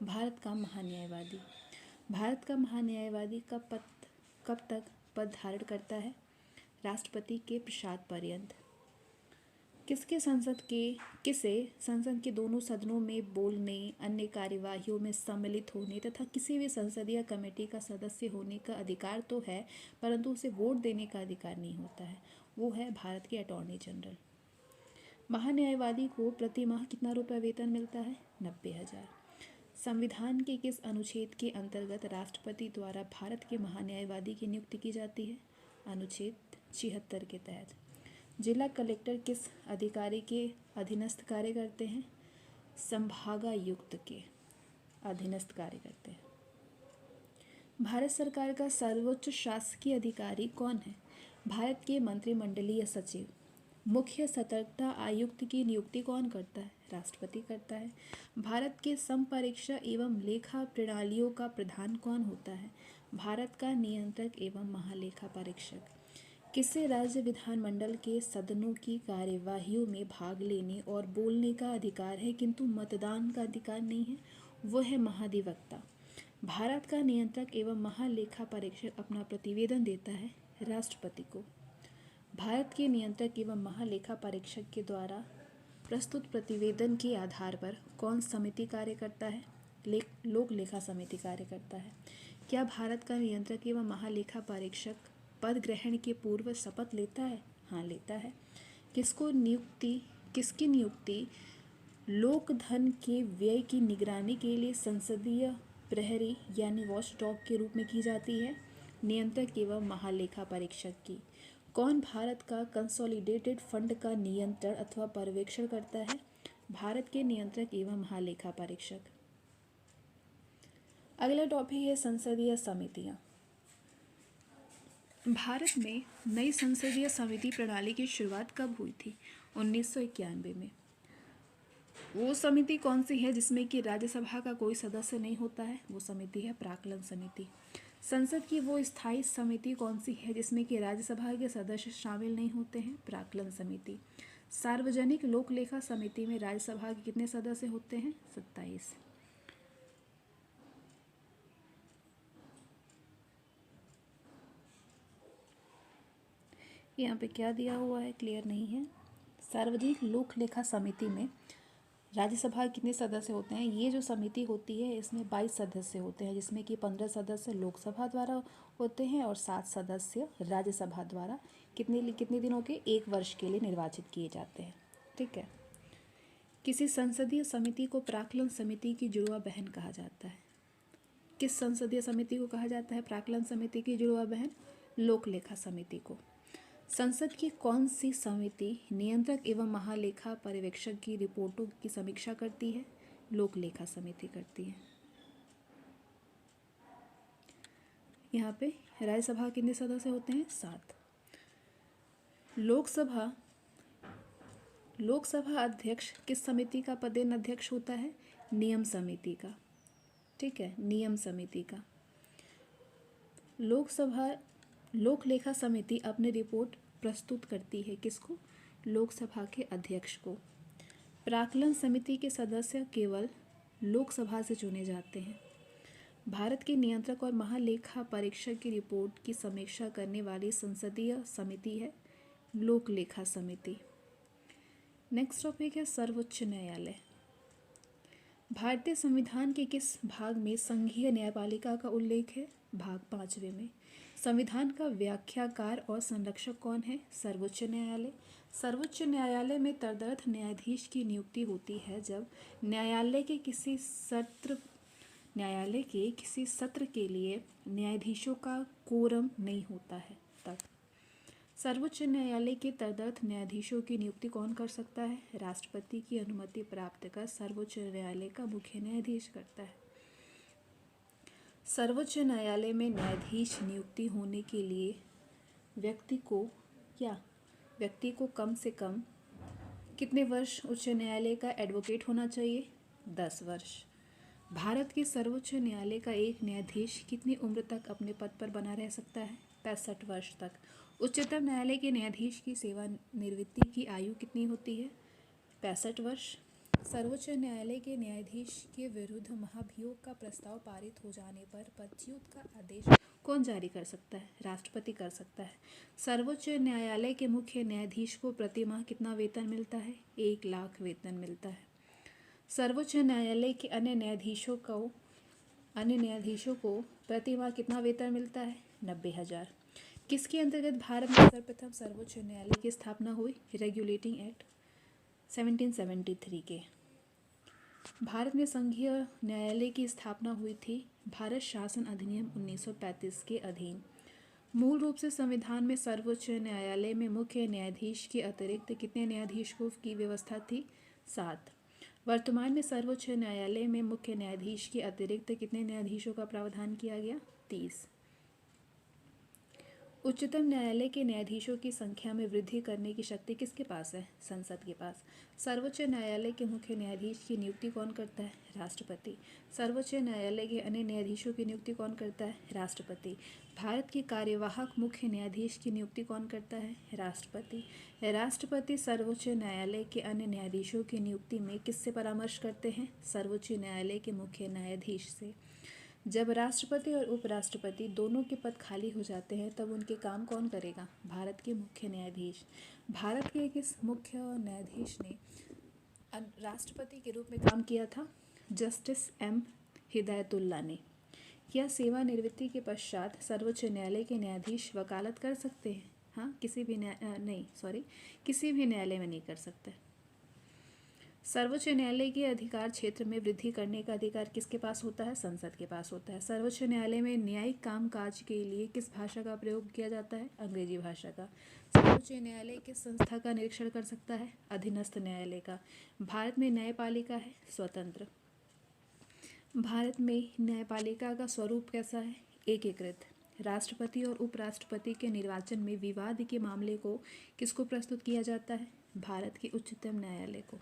भारत का महान्यायवादी। भारत का महान्यायवादी कब तक पद धारण करता है? राष्ट्रपति के प्रसाद पर्यंत। किसे संसद के दोनों सदनों में बोलने, अन्य कार्यवाहियों में सम्मिलित होने तथा किसी भी संसदीय कमेटी का सदस्य होने का अधिकार तो है, परंतु उसे वोट देने का अधिकार नहीं होता है। वो है भारत के अटॉर्नी जनरल। महान्यायवादी को प्रति माह कितना रुपया वेतन मिलता है? 90,000। संविधान के किस अनुच्छेद के अंतर्गत राष्ट्रपति द्वारा भारत के महान्यायवादी की नियुक्ति की जाती है? अनुच्छेद 76 के तहत। जिला कलेक्टर किस अधिकारी के अधीनस्थ कार्य करते हैं? संभागायुक्त के अधीनस्थ कार्य करते हैं। भारत सरकार का सर्वोच्च शासकीय अधिकारी कौन है? भारत के मंत्रिमंडलीय सचिव। मुख्य सतर्कता आयुक्त की नियुक्ति कौन करता है? राष्ट्रपति करता है। भारत के संपरीक्षा एवं लेखा प्रणालियों का प्रधान कौन होता है? भारत का नियंत्रक एवं महालेखा परीक्षक। किसे राज्य विधानमंडल के सदनों की कार्यवाहियों में भाग लेने और बोलने का अधिकार है किंतु मतदान का अधिकार नहीं है? वो है महाधिवक्ता। भारत का नियंत्रक एवं महालेखा परीक्षक अपना प्रतिवेदन देता है राष्ट्रपति को। भारत के नियंत्रक एवं महालेखा परीक्षक के द्वारा प्रस्तुत प्रतिवेदन के आधार पर कौन समिति कार्य करता है? लोक लेखा समिति कार्य करता है। क्या भारत का नियंत्रक एवं महालेखा परीक्षक पद ग्रहण के पूर्व शपथ लेता है? हाँ, लेता है। किसकी नियुक्ति लोक धन के व्यय की निगरानी के लिए संसदीय प्रहरी यानी वॉच डॉग के रूप में की जाती है? नियंत्रक एवं महालेखा परीक्षक की। कौन भारत का कंसोलिडेटेड फंड का नियंत्रण अथवा पर्यवेक्षण करता है? भारत के नियंत्रक एवं महालेखा परीक्षक। अगला टॉपिक है संसदीय समितियां। भारत में नई संसदीय समिति प्रणाली की शुरुआत कब हुई थी? 1991 में। वो समिति कौन सी है जिसमें कि राज्यसभा का कोई सदस्य नहीं होता है? वो समिति है प्राक्कलन समिति। संसद की वो स्थायी समिति कौन सी है जिसमें कि राज्यसभा के सदस्य शामिल नहीं होते हैं? प्राक्कलन समिति। सार्वजनिक लोक लेखा समिति में राज्यसभा के कितने सदस्य होते हैं? 27। यहाँ पे क्या दिया हुआ है क्लियर नहीं है। सार्वजनिक लोक लेखा समिति में राज्यसभा के कितने सदस्य होते हैं? ये जो समिति होती है इसमें 22 सदस्य होते हैं जिसमें कि 15 सदस्य लोकसभा द्वारा होते हैं और 7 सदस्य राज्यसभा द्वारा कितने दिनों के? 1 वर्ष के लिए निर्वाचित किए जाते हैं। ठीक है। किसी संसदीय समिति को प्राक्कलन समिति की जुड़वा बहन कहा जाता है। किस संसदीय समिति को कहा जाता है प्राक्कलन समिति की जुड़वा बहन? लोक लेखा समिति को। संसद की कौन सी समिति नियंत्रक एवं महालेखा पर्यवेक्षक की रिपोर्टों की समीक्षा करती है? लोक लेखा समिति करती है। यहाँ पे राज्यसभा के कितने सदस्य होते हैं? 7। लोकसभा अध्यक्ष किस समिति का पदेन अध्यक्ष होता है? नियम समिति का। ठीक है, नियम समिति का। लोक लेखा समिति अपनी रिपोर्ट प्रस्तुत करती है किसको? लोकसभा के अध्यक्ष को। प्राक्कलन समिति के सदस्य केवल लोकसभा से चुने जाते हैं। भारत के नियंत्रक और महालेखा परीक्षक की रिपोर्ट की समीक्षा करने वाली संसदीय समिति है लोक लेखा समिति। नेक्स्ट टॉपिक है सर्वोच्च न्यायालय। भारतीय संविधान के किस भाग में संघीय न्यायपालिका का उल्लेख है? भाग 5वें में। संविधान का व्याख्याकार और संरक्षक कौन है? सर्वोच्च न्यायालय। सर्वोच्च न्यायालय में तदर्थ न्यायाधीश की नियुक्ति होती है जब न्यायालय के किसी सत्र के लिए न्यायाधीशों का कोरम नहीं होता है तब। सर्वोच्च न्यायालय के तदर्थ न्यायाधीशों की नियुक्ति कौन कर सकता है? राष्ट्रपति की अनुमति प्राप्त कर सर्वोच्च न्यायालय का मुख्य न्यायाधीश करता है। सर्वोच्च न्यायालय में न्यायाधीश नियुक्ति होने के लिए व्यक्ति को कम से कम कितने वर्ष उच्च न्यायालय का एडवोकेट होना चाहिए? 10 वर्ष। भारत के सर्वोच्च न्यायालय का एक न्यायाधीश कितनी उम्र तक अपने पद पर बना रह सकता है? 65 वर्ष तक। उच्चतम न्यायालय के न्यायाधीश की सेवानिवृत्ति की आयु कितनी होती है? 65 वर्ष। सर्वोच्च न्यायालय के न्यायाधीश के विरुद्ध महाभियोग का प्रस्ताव पारित हो जाने पर पदच्युत का आदेश कौन जारी कर सकता है? राष्ट्रपति कर सकता है। सर्वोच्च न्यायालय के मुख्य न्यायाधीश को प्रतिमाह कितना वेतन मिलता है? 1 लाख वेतन मिलता है। सर्वोच्च न्यायालय के अन्य न्यायाधीशों को प्रतिमाह कितना वेतन मिलता है? 90,000। किसके अंतर्गत भारत में सर्वप्रथम सर्वोच्च न्यायालय की स्थापना हुई? रेगुलेटिंग एक्ट 1773 के। भारत में संघीय न्यायालय की स्थापना हुई थी भारत शासन अधिनियम 1935 के अधीन। मूल रूप से संविधान में सर्वोच्च न्यायालय में मुख्य न्यायाधीश के अतिरिक्त कितने न्यायाधीशों की व्यवस्था थी? 7। वर्तमान में सर्वोच्च न्यायालय में मुख्य न्यायाधीश के अतिरिक्त कितने न्यायाधीशों का प्रावधान किया गया? 30। उच्चतम न्यायालय के न्यायाधीशों की संख्या में वृद्धि करने की शक्ति किसके पास है? संसद के पास। सर्वोच्च न्यायालय के मुख्य न्यायाधीश की नियुक्ति कौन करता है? राष्ट्रपति। सर्वोच्च न्यायालय के अन्य न्यायाधीशों की नियुक्ति कौन करता है? राष्ट्रपति। भारत के कार्यवाहक मुख्य न्यायाधीश की नियुक्ति कौन करता है? राष्ट्रपति। राष्ट्रपति सर्वोच्च न्यायालय के अन्य न्यायाधीशों की नियुक्ति में किससे परामर्श करते हैं? सर्वोच्च न्यायालय के मुख्य न्यायाधीश से। जब राष्ट्रपति और उपराष्ट्रपति दोनों के पद खाली हो जाते हैं तब उनके काम कौन करेगा? भारत के मुख्य न्यायाधीश। भारत के किस मुख्य न्यायाधीश ने राष्ट्रपति के रूप में काम किया था? Justice M. हिदायतुल्ला ने। क्या सेवानिवृत्ति के पश्चात सर्वोच्च न्यायालय के न्यायाधीश वकालत कर सकते हैं? हाँ, किसी भी न्यायालय में नहीं कर सकते। सर्वोच्च न्यायालय के अधिकार क्षेत्र में वृद्धि करने का अधिकार किसके पास होता है? संसद के पास होता है। सर्वोच्च न्यायालय में न्यायिक कामकाज के लिए किस भाषा का प्रयोग किया जाता है? अंग्रेजी भाषा का। सर्वोच्च न्यायालय किस संस्था का निरीक्षण कर सकता है? अधीनस्थ न्यायालय का। भारत में न्यायपालिका है स्वतंत्र। भारत में न्यायपालिका का स्वरूप कैसा है? एकीकृत। राष्ट्रपति और उपराष्ट्रपति के निर्वाचन में विवाद के मामले को किसको प्रस्तुत किया जाता है? भारत के उच्चतम न्यायालय को।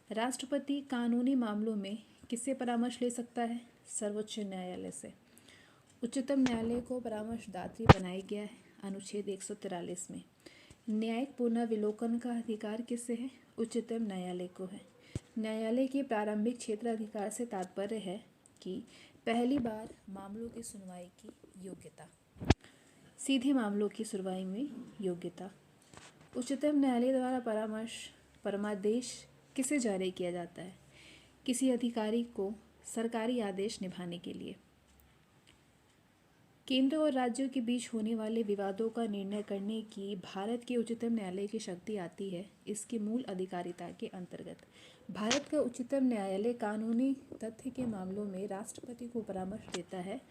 राष्ट्रपति कानूनी मामलों में किससे परामर्श ले सकता है? सर्वोच्च न्यायालय से। उच्चतम न्यायालय को परामर्शदात्री बनाया गया है अनुच्छेद 143 में। न्यायिक पुनर्विलोकन का अधिकार किससे है? उच्चतम न्यायालय को है। न्यायालय के प्रारंभिक क्षेत्राधिकार से तात्पर्य है कि पहली बार मामलों की सुनवाई की योग्यता, सीधे मामलों की सुनवाई में योग्यता। उच्चतम न्यायालय द्वारा परमादेश किसे जारी किया जाता है? किसी अधिकारी को सरकारी आदेश निभाने के लिए। केंद्र और राज्यों के बीच होने वाले विवादों का निर्णय करने की भारत के उच्चतम न्यायालय की शक्ति आती है इसकी मूल अधिकारिता के अंतर्गत। भारत का उच्चतम न्यायालय कानूनी तथ्य के मामलों में राष्ट्रपति को परामर्श देता है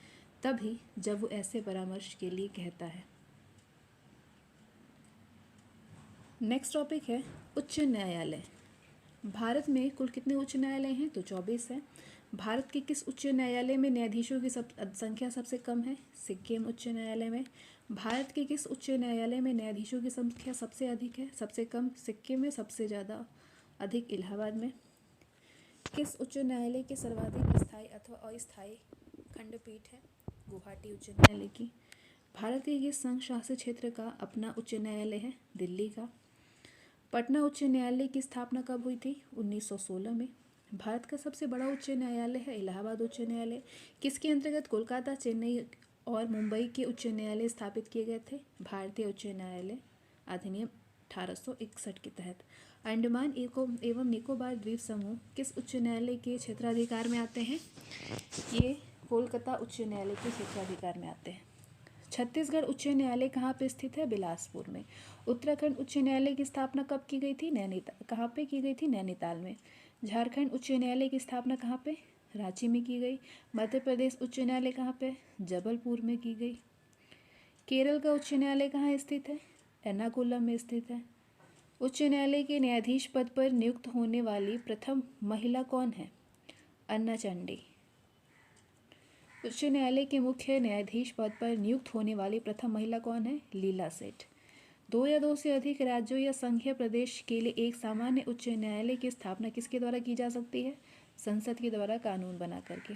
तभी जब वो ऐसे परामर्श के लिए कहता है। नेक्स्ट टॉपिक है उच्च न्यायालय। भारत में कुल कितने उच्च न्यायालय हैं? तो 24 हैं। भारत के किस उच्च न्यायालय में न्यायाधीशों की संख्या सबसे कम है? सिक्किम उच्च न्यायालय में। भारत के किस उच्च न्यायालय में न्यायाधीशों की संख्या सबसे अधिक है? सबसे कम सिक्किम में, सबसे ज़्यादा अधिक इलाहाबाद में। किस उच्च न्यायालय के सर्वाधिक स्थायी अथवा अस्थायी खंडपीठ है? गुवाहाटी उच्च न्यायालय की। भारत के किस संघ शासित क्षेत्र का अपना उच्च न्यायालय है? दिल्ली का। पटना उच्च न्यायालय की स्थापना कब हुई थी? 1916 में। भारत का सबसे बड़ा उच्च न्यायालय है इलाहाबाद उच्च न्यायालय। किसके अंतर्गत कोलकाता, चेन्नई और मुंबई के उच्च न्यायालय स्थापित किए गए थे? भारतीय उच्च न्यायालय अधिनियम 1861 के तहत। अंडमान एवं निकोबार द्वीप समूह किस उच्च न्यायालय के क्षेत्राधिकार में आते हैं? ये कोलकाता उच्च न्यायालय के क्षेत्राधिकार में आते हैं। छत्तीसगढ़ उच्च न्यायालय कहाँ पे स्थित है? बिलासपुर में। उत्तराखंड उच्च न्यायालय की स्थापना कब की गई थी? नैनीताल। कहाँ पे की गई थी? नैनीताल में। झारखंड उच्च न्यायालय की स्थापना कहाँ पे? रांची में की गई। मध्य प्रदेश उच्च न्यायालय कहाँ पे? जबलपुर में की गई। केरल का उच्च न्यायालय कहाँ स्थित है? एर्नाकुलम में स्थित है। उच्च न्यायालय के न्यायाधीश पद पर नियुक्त होने वाली प्रथम महिला कौन है? अन्ना चंडी। उच्च न्यायालय के मुख्य न्यायाधीश पद पर नियुक्त होने वाली प्रथम महिला कौन है? लीला सेठ। 2 या 2 से अधिक राज्यों या संघीय प्रदेश के लिए एक सामान्य उच्च न्यायालय की स्थापना किसके द्वारा की जा सकती है? संसद के द्वारा कानून बना करके।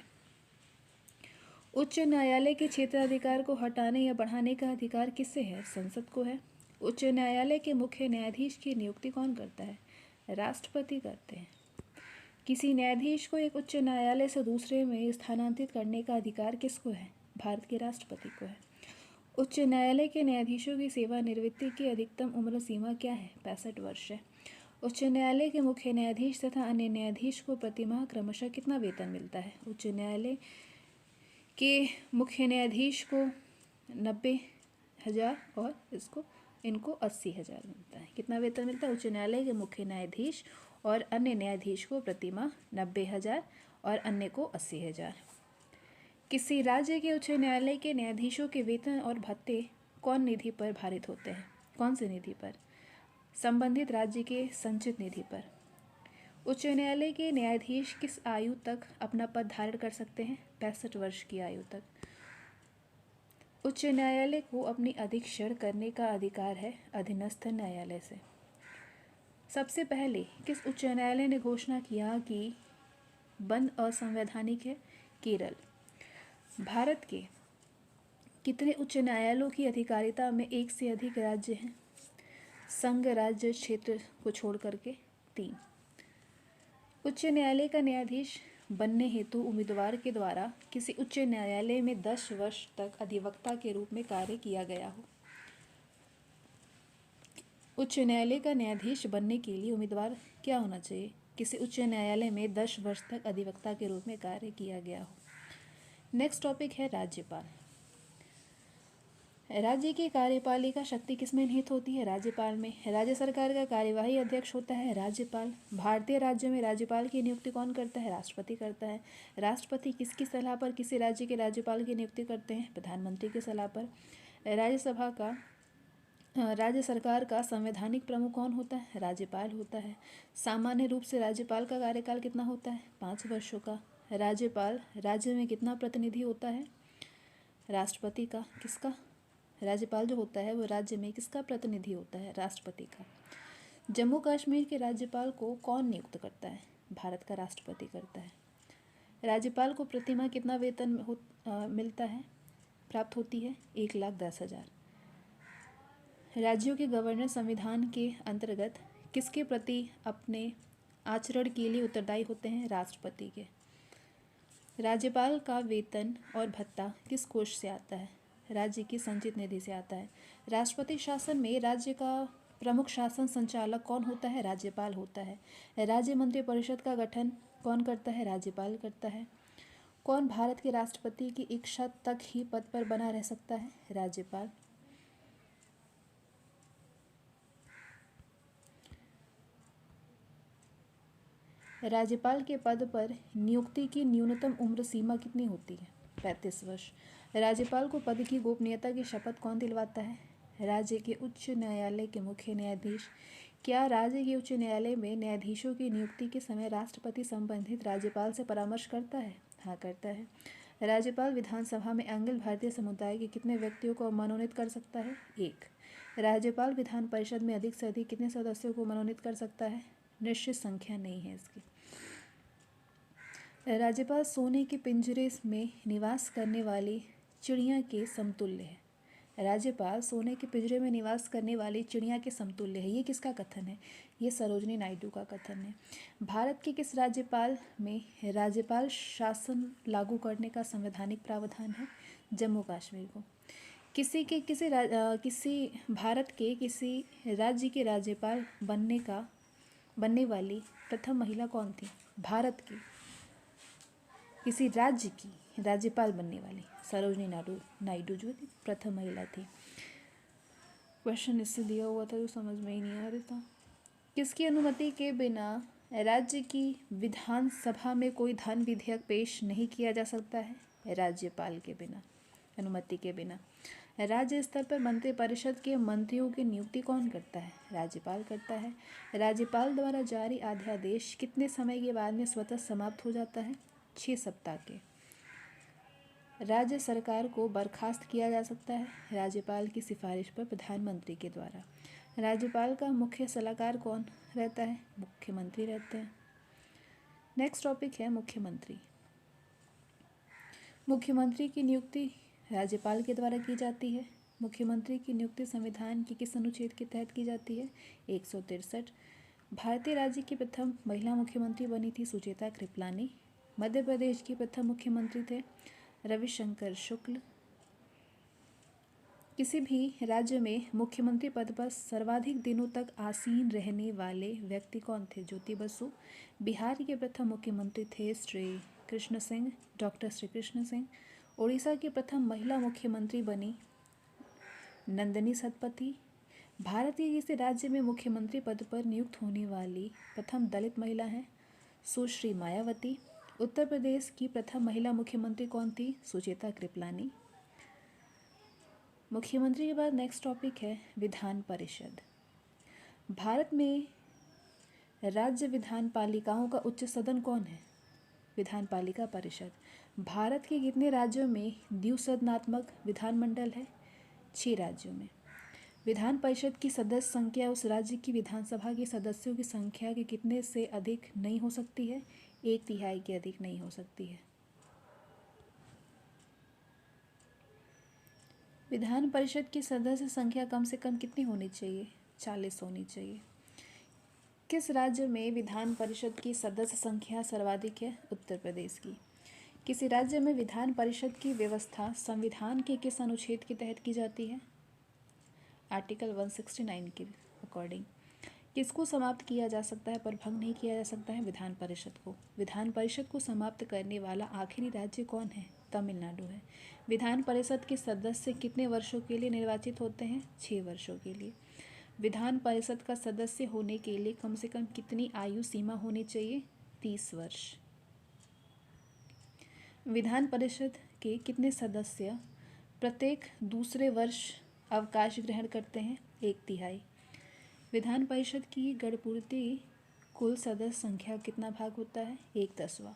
उच्च न्यायालय के क्षेत्राधिकार को हटाने या बढ़ाने का अधिकार किससे है? संसद को है। उच्च न्यायालय के मुख्य न्यायाधीश की नियुक्ति कौन करता है? राष्ट्रपति करते हैं। किसी न्यायाधीश को एक उच्च न्यायालय से दूसरे में स्थानांतरित करने का अधिकार किसको है? भारत के राष्ट्रपति को है। उच्च न्यायालय के न्यायाधीशों की सेवानिवृत्ति की अधिकतम उम्र सीमा क्या है? 65 वर्ष है। उच्च न्यायालय के मुख्य न्यायाधीश तथा अन्य न्यायाधीश को प्रतिमाह क्रमशः कितना वेतन मिलता है? उच्च न्यायालय के मुख्य न्यायाधीश को 90,000 और इनको 80,000 मिलता है। कितना वेतन मिलता है? उच्च न्यायालय के मुख्य न्यायाधीश और अन्य न्यायाधीश को प्रतिमाह 90,000 और अन्य को 80,000। किसी राज्य के उच्च न्यायालय के न्यायाधीशों के वेतन और भत्ते कौन निधि पर भारित होते हैं? कौन से निधि पर? संबंधित राज्य के संचित निधि पर। उच्च न्यायालय के न्यायाधीश किस आयु तक अपना पद धारण कर सकते हैं? 65 वर्ष की आयु तक। उच्च न्यायालय को अपनी अधीक्षण करने का अधिकार है अधीनस्थ न्यायालय से। सबसे पहले किस उच्च न्यायालय ने घोषणा किया कि बंद असंवैधानिक है? केरल। भारत के कितने उच्च न्यायालयों की अधिकारिता में एक से अधिक राज्य हैं? संघ राज्य क्षेत्र को छोड़ करके 3। उच्च न्यायालय का न्यायाधीश बनने हेतु उम्मीदवार के द्वारा किसी उच्च न्यायालय में 10 वर्ष तक अधिवक्ता के रूप में कार्य किया गया हो। उच्च न्यायालय का न्यायाधीश बनने के लिए उम्मीदवार क्या होना चाहिए? किसी उच्च न्यायालय में 10 वर्ष तक अधिवक्ता के रूप में कार्य किया गया हो। नेक्स्ट टॉपिक है राज्यपाल। राज्य की कार्यपालिका शक्ति किसमें निहित होती है? राज्यपाल में। राज्य सरकार का कार्यवाही अध्यक्ष होता है राज्यपाल। भारतीय राज्यों में राज्यपाल की नियुक्ति कौन करता है? राष्ट्रपति करता है। राष्ट्रपति किसकी सलाह पर किसी राज्य के राज्यपाल की नियुक्ति करते हैं? प्रधानमंत्री की सलाह पर। राज्य सरकार का संवैधानिक प्रमुख कौन होता है? राज्यपाल होता है। सामान्य रूप से राज्यपाल का कार्यकाल कितना होता है? 5 वर्षों का। राज्यपाल राज्य में कितना प्रतिनिधि होता है? राष्ट्रपति का। किसका? राज्यपाल जो होता है वो राज्य में किसका प्रतिनिधि होता है? राष्ट्रपति का। जम्मू कश्मीर के राज्यपाल को कौन नियुक्त करता है? भारत का राष्ट्रपति करता है। राज्यपाल को प्रतिमाह कितना वेतन मिलता है? प्राप्त होती है 1,10,000। राज्यों के गवर्नर संविधान के अंतर्गत किसके प्रति अपने आचरण के लिए उत्तरदायी होते हैं? राष्ट्रपति के। राज्यपाल का वेतन और भत्ता किस कोष से आता है? राज्य की संचित निधि से आता है। राष्ट्रपति शासन में राज्य का प्रमुख शासन संचालक कौन होता है? राज्यपाल होता है। राज्य मंत्रिपरिषद का गठन कौन करता है? राज्यपाल करता है। कौन भारत के राष्ट्रपति की इच्छा तक ही पद पर बना रह सकता है? राज्यपाल। राज्यपाल के पद पर नियुक्ति की न्यूनतम उम्र सीमा कितनी होती है? 35 वर्ष। राज्यपाल को पद की गोपनीयता की शपथ कौन दिलवाता है? राज्य के उच्च न्यायालय के मुख्य न्यायाधीश। क्या राज्य के उच्च न्यायालय में न्यायाधीशों की नियुक्ति के समय राष्ट्रपति संबंधित राज्यपाल से परामर्श करता है? हाँ, करता है। राज्यपाल विधानसभा में अखिल भारतीय समुदाय के कितने व्यक्तियों को मनोनीत कर सकता है? 1। राज्यपाल विधान परिषद में अधिक से अधिक कितने सदस्यों को मनोनीत कर सकता है? निश्चित संख्या नहीं है इसकी। राज्यपाल सोने के पिंजरे में निवास करने वाली चिड़िया के समतुल्य है। राज्यपाल सोने के पिंजरे में निवास करने वाली चिड़िया के समतुल्य है। ये किसका कथन है? ये सरोजिनी नायडू का कथन है। भारत के किस राज्यपाल में राज्यपाल शासन लागू करने का संवैधानिक प्रावधान है? जम्मू कश्मीर को। भारत के किसी राज्य के राज्यपाल बनने का बनने वाली प्रथम महिला कौन थी? भारत की किसी राज्य की राज्यपाल बनने वाली सरोजनी नायडू जो थी प्रथम महिला थी। क्वेश्चन इससे दिया हुआ था जो समझ में ही नहीं आ रहा था। किसकी अनुमति के बिना राज्य की विधानसभा में कोई धन विधेयक पेश नहीं किया जा सकता है? राज्यपाल के बिना, अनुमति के बिना। राज्य स्तर पर मंत्रिपरिषद के मंत्रियों की नियुक्ति कौन करता है? राज्यपाल करता है। राज्यपाल द्वारा जारी अध्यादेश कितने समय के बाद में स्वतः समाप्त हो जाता है? 6 सप्ताह के। राज्य सरकार को बर्खास्त किया जा सकता है राज्यपाल की सिफारिश पर प्रधानमंत्री के द्वारा। राज्यपाल का मुख्य सलाहकार कौन रहता है? मुख्यमंत्री रहते हैं। नेक्स्ट टॉपिक है मुख्यमंत्री। मुख्यमंत्री की नियुक्ति राज्यपाल के द्वारा की जाती है। मुख्यमंत्री की नियुक्ति संविधान के किस अनुच्छेद के तहत की जाती है? 163। भारतीय राज्य की प्रथम महिला मुख्यमंत्री बनी थी सुचेता कृपलानी। मध्य प्रदेश की प्रथम मुख्यमंत्री थे रविशंकर शुक्ल। किसी भी राज्य में मुख्यमंत्री पद पर सर्वाधिक दिनों तक आसीन रहने वाले व्यक्ति कौन थे? ज्योति बसु। बिहार के प्रथम मुख्यमंत्री थे डॉक्टर श्री कृष्ण सिंह। उड़ीसा की प्रथम महिला मुख्यमंत्री बनी नंदिनी सतपथी। भारत के किसी राज्य में मुख्यमंत्री पद पर नियुक्त होने वाली प्रथम दलित महिला हैं सुश्री मायावती। उत्तर प्रदेश की प्रथम महिला मुख्यमंत्री कौन थी? सुचेता कृपलानी। मुख्यमंत्री के बाद नेक्स्ट टॉपिक है विधान परिषद। भारत में राज्य विधान पालिकाओं का उच्च सदन कौन है? विधान पालिका परिषद। भारत के कितने राज्यों में द्विसदनात्मक विधानमंडल है? 6 राज्यों में। विधान परिषद की सदस्य संख्या उस राज्य की विधानसभा के सदस्यों की संख्या के कितने से अधिक नहीं हो सकती है? 1/3 के अधिक नहीं हो सकती है। विधान परिषद की सदस्य संख्या कम से कम कितनी होनी चाहिए? 40 होनी चाहिए। किस राज्य में विधान परिषद की सदस्य संख्या सर्वाधिक है? उत्तर प्रदेश की। किसी राज्य में विधान परिषद की व्यवस्था संविधान के किस अनुच्छेद के तहत की जाती है? आर्टिकल 169 के अकॉर्डिंग। किसको समाप्त किया जा सकता है पर भंग नहीं किया जा सकता है? विधान परिषद को। विधान परिषद को समाप्त करने वाला आखिरी राज्य कौन है? तमिलनाडु है। विधान परिषद के सदस्य कितने वर्षों के लिए निर्वाचित होते हैं? 6 वर्षों के लिए। विधान परिषद का सदस्य होने के लिए कम से कम कितनी आयु सीमा होनी चाहिए? 30 वर्ष। विधान परिषद के कितने सदस्य प्रत्येक दूसरे वर्ष अवकाश ग्रहण करते हैं? 1/3। विधान परिषद की गणपूर्ति कुल सदस्य संख्या कितना भाग होता है? 1/10।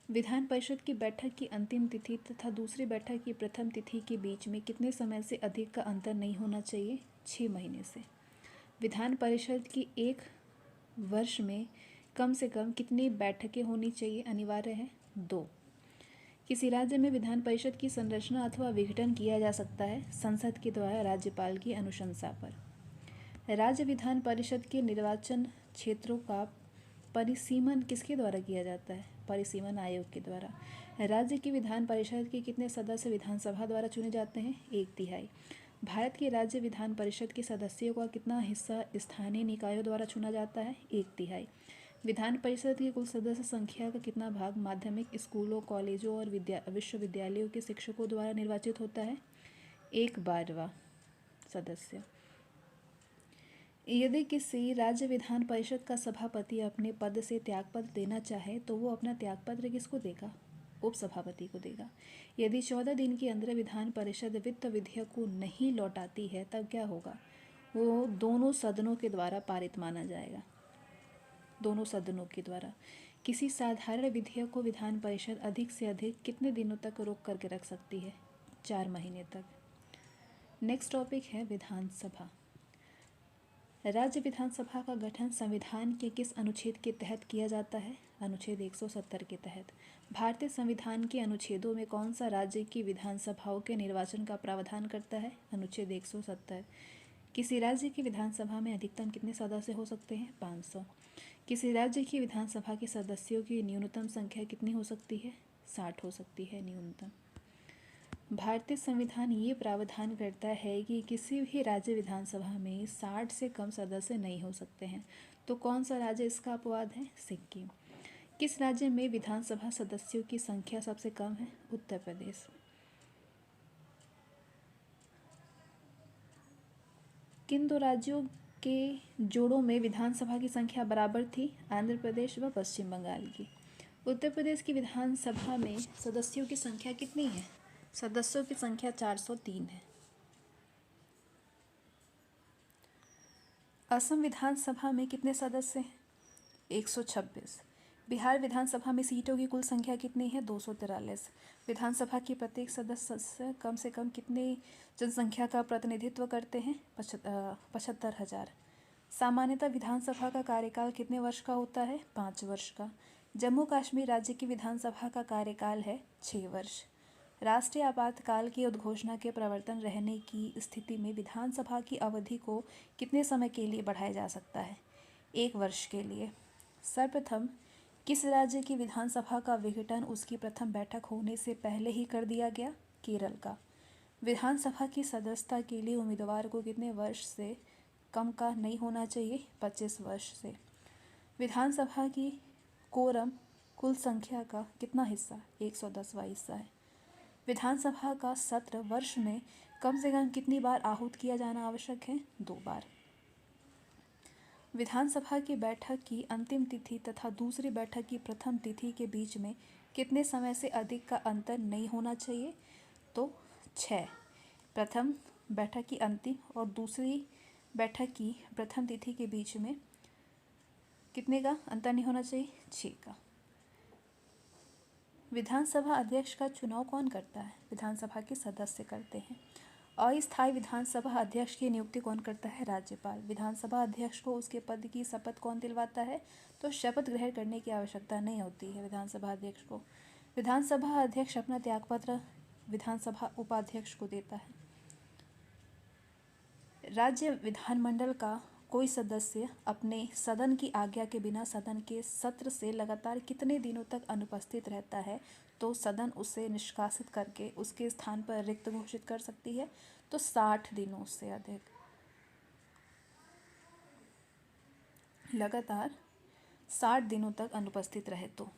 विधान परिषद की बैठक की अंतिम तिथि तथा दूसरी बैठक की प्रथम तिथि के बीच में कितने समय से अधिक का अंतर नहीं होना चाहिए? 6 महीने से। विधान परिषद की एक वर्ष में कम से कम कितनी बैठकें होनी चाहिए? अनिवार्य है 2। किसी राज्य में विधान परिषद की संरचना अथवा विघटन किया जा सकता है संसद के द्वारा राज्यपाल की अनुशंसा पर। राज्य विधान परिषद के निर्वाचन क्षेत्रों का परिसीमन किसके द्वारा किया जाता है? परिसीमन आयोग के द्वारा। राज्य की विधान परिषद के कितने सदस्य विधानसभा द्वारा चुने जाते हैं? 1/3। भारत के राज्य विधान परिषद के सदस्यों का कितना हिस्सा स्थानीय निकायों द्वारा चुना जाता है? 1/3। विधान परिषद की कुल सदस्य संख्या का कितना भाग माध्यमिक स्कूलों, कॉलेजों और विश्वविद्यालयों के शिक्षकों द्वारा निर्वाचित होता है? 1/12 सदस्य। यदि किसी राज्य विधान परिषद का सभापति अपने पद से त्यागपत्र देना चाहे तो वो अपना त्यागपत्र किसको देगा? उपसभापति को देगा। यदि 14 दिन के अंदर विधान परिषद वित्त विधेयक को नहीं लौटाती है तब क्या होगा? वो दोनों सदनों के द्वारा पारित माना जाएगा। दोनों सदनों के द्वारा। किसी साधारण विधेयक को विधान परिषद अधिक से अधिक कितने दिनों तक रोक करके रख सकती है? 4 महीने तक। नेक्स्ट टॉपिक है विधानसभा। राज्य विधानसभा का गठन संविधान के किस अनुच्छेद के तहत किया जाता है? अनुच्छेद 170 के तहत। भारतीय संविधान के अनुच्छेदों में कौन सा राज्य की विधानसभाओं के निर्वाचन का प्रावधान करता है? अनुच्छेद 170। किसी राज्य की विधानसभा में अधिकतम कितने सदस्य हो सकते हैं? 500। किसी राज्य की विधानसभा के सदस्यों की न्यूनतम संख्या कितनी हो सकती है? 60 हो सकती है न्यूनतम। भारतीय संविधान ये प्रावधान करता है कि किसी भी राज्य विधानसभा में 60 से कम सदस्य नहीं हो सकते हैं। तो कौन सा राज्य इसका अपवाद है? सिक्किम। किस राज्य में विधानसभा सदस्यों की संख्या सबसे कम है? उत्तर प्रदेश। किन दो राज्यों के जोड़ों में विधानसभा की संख्या बराबर थी? आंध्र प्रदेश व पश्चिम बंगाल की। उत्तर प्रदेश की विधानसभा में सदस्यों की संख्या कितनी है? सदस्यों की संख्या 403 है। असम विधानसभा में कितने सदस्य हैं? 126। बिहार विधानसभा में सीटों की कुल संख्या कितनी है? 243। विधानसभा के प्रत्येक सदस्य कम से कम कितनी जनसंख्या का प्रतिनिधित्व करते हैं? 75,000। सामान्यतः विधानसभा का कार्यकाल कितने वर्ष का होता है? 5 वर्ष का। जम्मू कश्मीर राज्य की विधानसभा का कार्यकाल है 6 वर्ष। राष्ट्रीय आपातकाल की उद्घोषणा के प्रवर्तन रहने की स्थिति में विधानसभा की अवधि को कितने समय के लिए बढ़ाया जा सकता है? 1 वर्ष के लिए। सर्वप्रथम किस राज्य की विधानसभा का विघटन उसकी प्रथम बैठक होने से पहले ही कर दिया गया? केरल का। विधानसभा की सदस्यता के लिए उम्मीदवार को कितने वर्ष से कम का नहीं होना चाहिए? 25 वर्ष से। विधानसभा की कोरम कुल संख्या का कितना हिस्सा? 110वां हिस्सा है। विधानसभा का सत्र वर्ष में कम से कम कितनी बार आहूत किया जाना आवश्यक है? 2 बार। विधानसभा की बैठक की अंतिम तिथि तथा दूसरी बैठक की प्रथम तिथि के बीच में कितने समय से अधिक का अंतर नहीं होना चाहिए? तो 6। प्रथम बैठक की अंतिम और दूसरी बैठक की प्रथम तिथि के बीच में कितने का अंतर नहीं होना चाहिए? 6 का। विधानसभा अध्यक्ष का चुनाव कौन करता है? विधानसभा के सदस्य करते हैं। अस्थायी विधानसभा अध्यक्ष की नियुक्ति कौन करता है? राज्यपाल। विधानसभा अध्यक्ष को उसके पद की शपथ कौन दिलवाता है? तो शपथ ग्रहण करने की आवश्यकता नहीं होती है विधानसभा अध्यक्ष को। विधानसभा अध्यक्ष अपना त्यागपत्र विधानसभा उपाध्यक्ष को देता है। राज्य विधानमंडल का कोई सदस्य अपने सदन की आज्ञा के बिना सदन के सत्र से लगातार कितने दिनों तक अनुपस्थित रहता है? तो सदन उसे निष्कासित करके उसके स्थान पर रिक्त घोषित कर सकती है। तो 60 दिनों से अधिक। लगातार 60 दिनों तक अनुपस्थित रहे तो।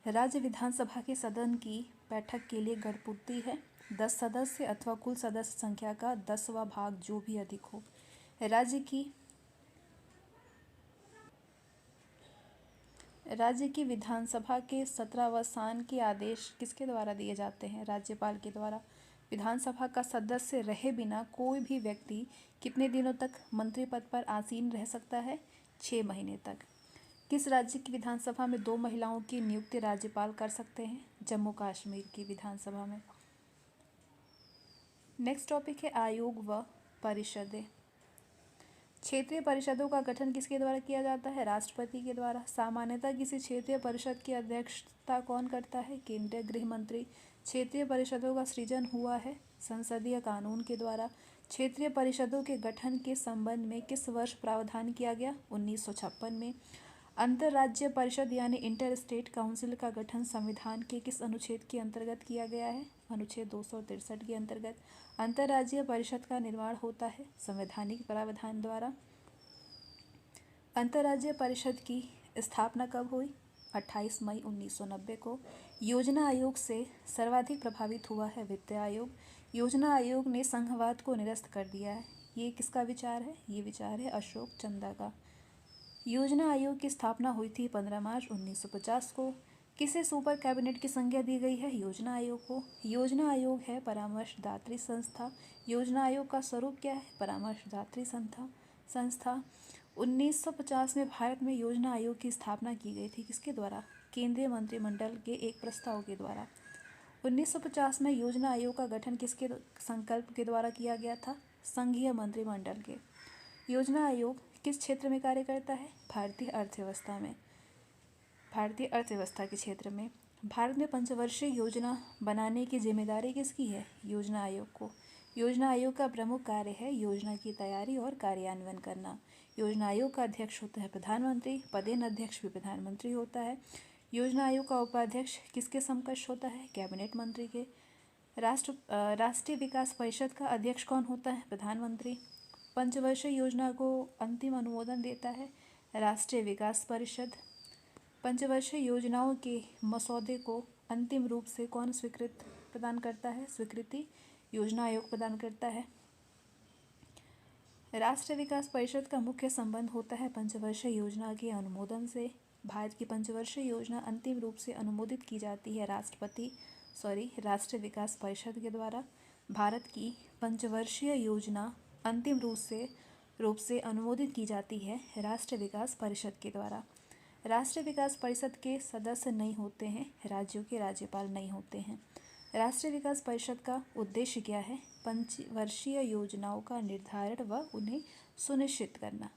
राज्य विधानसभा के सदन की बैठक के लिए गणपूर्ति है 10 सदस्य अथवा कुल सदस्य संख्या का 10वां भाग जो भी अधिक हो। राज्य की विधानसभा के सत्रावसान के आदेश किसके द्वारा दिए जाते हैं? राज्यपाल के द्वारा। विधानसभा का सदस्य रहे बिना कोई भी व्यक्ति कितने दिनों तक मंत्री पद पर आसीन रह सकता है? 6 महीने तक। किस राज्य की विधानसभा में 2 महिलाओं की नियुक्ति राज्यपाल कर सकते हैं? जम्मू कश्मीर की विधानसभा में। नेक्स्ट टॉपिक है आयोग व परिषदें। क्षेत्रीय परिषदों का गठन किसके द्वारा किया जाता है? राष्ट्रपति के द्वारा। सामान्यतः किसी क्षेत्रीय परिषद की अध्यक्षता कौन करता है? केंद्रीय गृह मंत्री। क्षेत्रीय परिषदों का सृजन हुआ है संसदीय कानून के द्वारा। क्षेत्रीय परिषदों के गठन के संबंध में किस वर्ष प्रावधान किया गया? 1956 में। अंतर्राज्यीय परिषद यानी इंटर स्टेट काउंसिल का गठन संविधान के किस अनुच्छेद के अंतर्गत किया गया है? अनुच्छेद 263 के अंतर्गत। अंतर्राज्यीय परिषद का निर्माण होता है संवैधानिक प्रावधान द्वारा। अंतर्राज्यीय परिषद की स्थापना कब हुई? 28 मई 1990 को। योजना आयोग से सर्वाधिक प्रभावित हुआ है वित्त आयोग। योजना आयोग ने संघवाद को निरस्त कर दिया है। ये किसका विचार है? ये विचार है अशोक चंदा का। योजना आयोग की स्थापना हुई थी 15 मार्च 1950 को। किसे सुपर कैबिनेट की संज्ञा दी गई है? योजना आयोग को। योजना आयोग है परामर्शदात्री संस्था। योजना आयोग का स्वरूप क्या है? परामर्शदात्री संस्था। 1950 में भारत में योजना आयोग की स्थापना की गई थी किसके द्वारा? केंद्रीय मंत्रिमंडल के एक प्रस्ताव के द्वारा। 1950 में योजना आयोग का गठन किसके संकल्प के द्वारा किया गया था? संघीय मंत्रिमंडल के। योजना आयोग किस क्षेत्र में कार्य करता है? भारतीय अर्थव्यवस्था में। भारतीय अर्थव्यवस्था के क्षेत्र में। भारत में पंचवर्षीय योजना बनाने की जिम्मेदारी किसकी है? योजना आयोग को। योजना आयोग का प्रमुख कार्य है योजना की तैयारी और कार्यान्वयन करना। योजना आयोग का अध्यक्ष होता है प्रधानमंत्री। पदेन अध्यक्ष भी प्रधानमंत्री होता है। योजना आयोग का उपाध्यक्ष किसके समकक्ष होता है? कैबिनेट मंत्री के। राष्ट्रीय विकास परिषद का अध्यक्ष कौन होता है? प्रधानमंत्री। पंचवर्षीय योजना को अंतिम अनुमोदन देता है राष्ट्रीय विकास परिषद। पंचवर्षीय योजनाओं के मसौदे को अंतिम रूप से कौन प्रदान करता है? स्वीकृति योजना आयोग प्रदान करता है। राष्ट्रीय विकास परिषद का मुख्य संबंध होता है पंचवर्षीय योजना के अनुमोदन से। भारत की पंचवर्षीय योजना अंतिम रूप से अनुमोदित की जाती है राष्ट्रीय विकास परिषद के द्वारा। भारत की पंचवर्षीय योजना अंतिम रूप से अनुमोदित की जाती है राष्ट्रीय विकास परिषद के द्वारा। राष्ट्रीय विकास परिषद के सदस्य नहीं होते हैं, राज्यों के राज्यपाल नहीं होते हैं। राष्ट्रीय विकास परिषद का उद्देश्य क्या है? पंचवर्षीय योजनाओं का निर्धारण व उन्हें सुनिश्चित करना।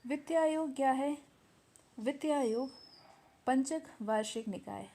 वित्त आयोग क्या है? वित्त आयोग पंचक वार्षिक निकाय।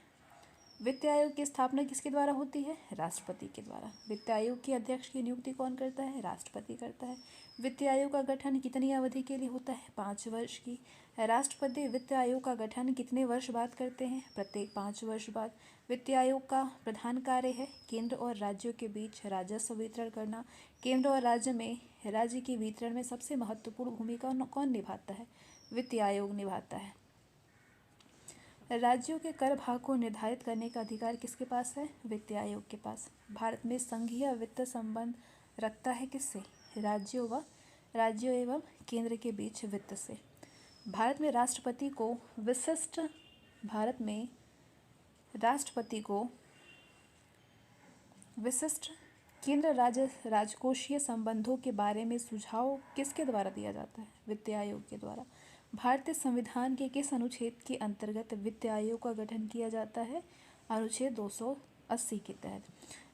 वित्त आयोग की स्थापना किसके द्वारा होती है? राष्ट्रपति के द्वारा। वित्त आयोग के अध्यक्ष की नियुक्ति कौन करता है? राष्ट्रपति करता है। वित्त आयोग का गठन कितनी अवधि के लिए होता है? 5 वर्ष की। राष्ट्रपति वित्त आयोग का गठन कितने वर्ष बाद करते हैं? प्रत्येक 5 वर्ष बाद। वित्त आयोग का प्रधान कार्य है केंद्र और राज्यों के बीच राजस्व वितरण करना। केंद्र और राज्य के वितरण में सबसे महत्वपूर्ण भूमिका कौन निभाता है? वित्त आयोग निभाता है। राज्यों के कर भाग को निर्धारित करने का अधिकार किसके पास है? वित्त आयोग के पास। भारत में संघीय वित्त संबंध रखता है किससे? राज्यों एवं केंद्र के बीच वित्त से। भारत में राष्ट्रपति को विशिष्ट केंद्र राज्य राजकोषीय संबंधों के बारे में सुझाव किसके द्वारा दिया जाता है? वित्त आयोग के द्वारा। भारतीय संविधान के किस अनुच्छेद के अंतर्गत वित्त आयोग का गठन किया जाता है? अनुच्छेद 280 के तहत।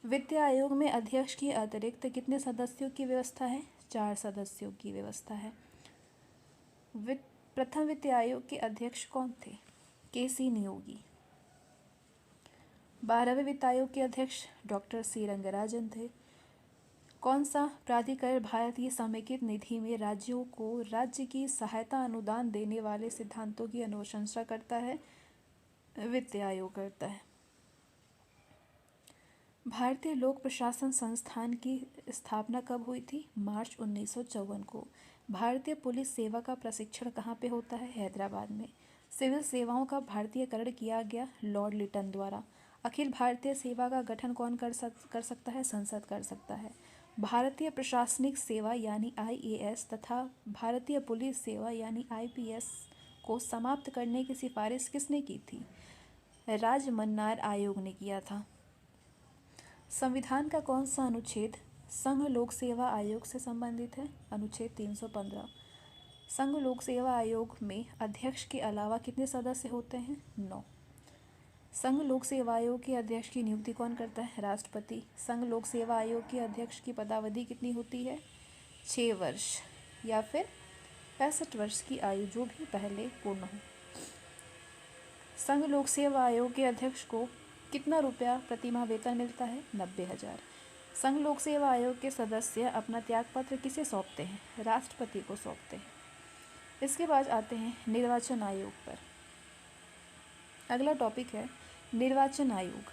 वित्त आयोग में अध्यक्ष के अतिरिक्त कितने सदस्यों की व्यवस्था है? 4 सदस्यों की व्यवस्था है। प्रथम वित्त आयोग के अध्यक्ष कौन थे? के.सी. नियोगी। 12वें वित्त आयोग के अध्यक्ष डॉक्टर सी रंगराजन थे। कौन सा प्राधिकरण भारतीय समेकित निधि में राज्यों को राज्य की सहायता अनुदान देने वाले सिद्धांतों की अनुशंसा करता है? वित्त आयोग करता है। भारतीय लोक प्रशासन संस्थान की स्थापना कब हुई थी? मार्च 1954 को। भारतीय पुलिस सेवा का प्रशिक्षण कहाँ पे होता है? हैदराबाद में। सिविल सेवाओं का भारतीयकरण किया गया लॉर्ड लिटन द्वारा। अखिल भारतीय सेवा का गठन कौन कर सकता है? संसद कर सकता है। भारतीय प्रशासनिक सेवा यानी IAS तथा भारतीय पुलिस सेवा यानी IPS को समाप्त करने की सिफारिश किसने की थी? राजमन्नार आयोग ने किया था। संविधान का कौन सा अनुच्छेद संघ लोक सेवा आयोग से संबंधित है? अनुच्छेद 315। संघ लोक सेवा आयोग में अध्यक्ष के अलावा कितने सदस्य होते हैं? 9। संघ लोक सेवा आयोग के अध्यक्ष की नियुक्ति कौन करता है? राष्ट्रपति। संघ लोक सेवा आयोग के अध्यक्ष की पदावधि कितनी होती है? 6 वर्ष या फिर 65 वर्ष की आयु, जो भी पहले पूर्ण हो। संघ लोक सेवा आयोग के अध्यक्ष को कितना रुपया प्रतिमाह वेतन मिलता है? 90,000। संघ लोक सेवा आयोग के सदस्य अपना त्यागपत्र किसे सौंपते हैं? राष्ट्रपति को सौंपते हैं। इसके बाद आते हैं निर्वाचन आयोग पर। अगला टॉपिक है निर्वाचन आयोग।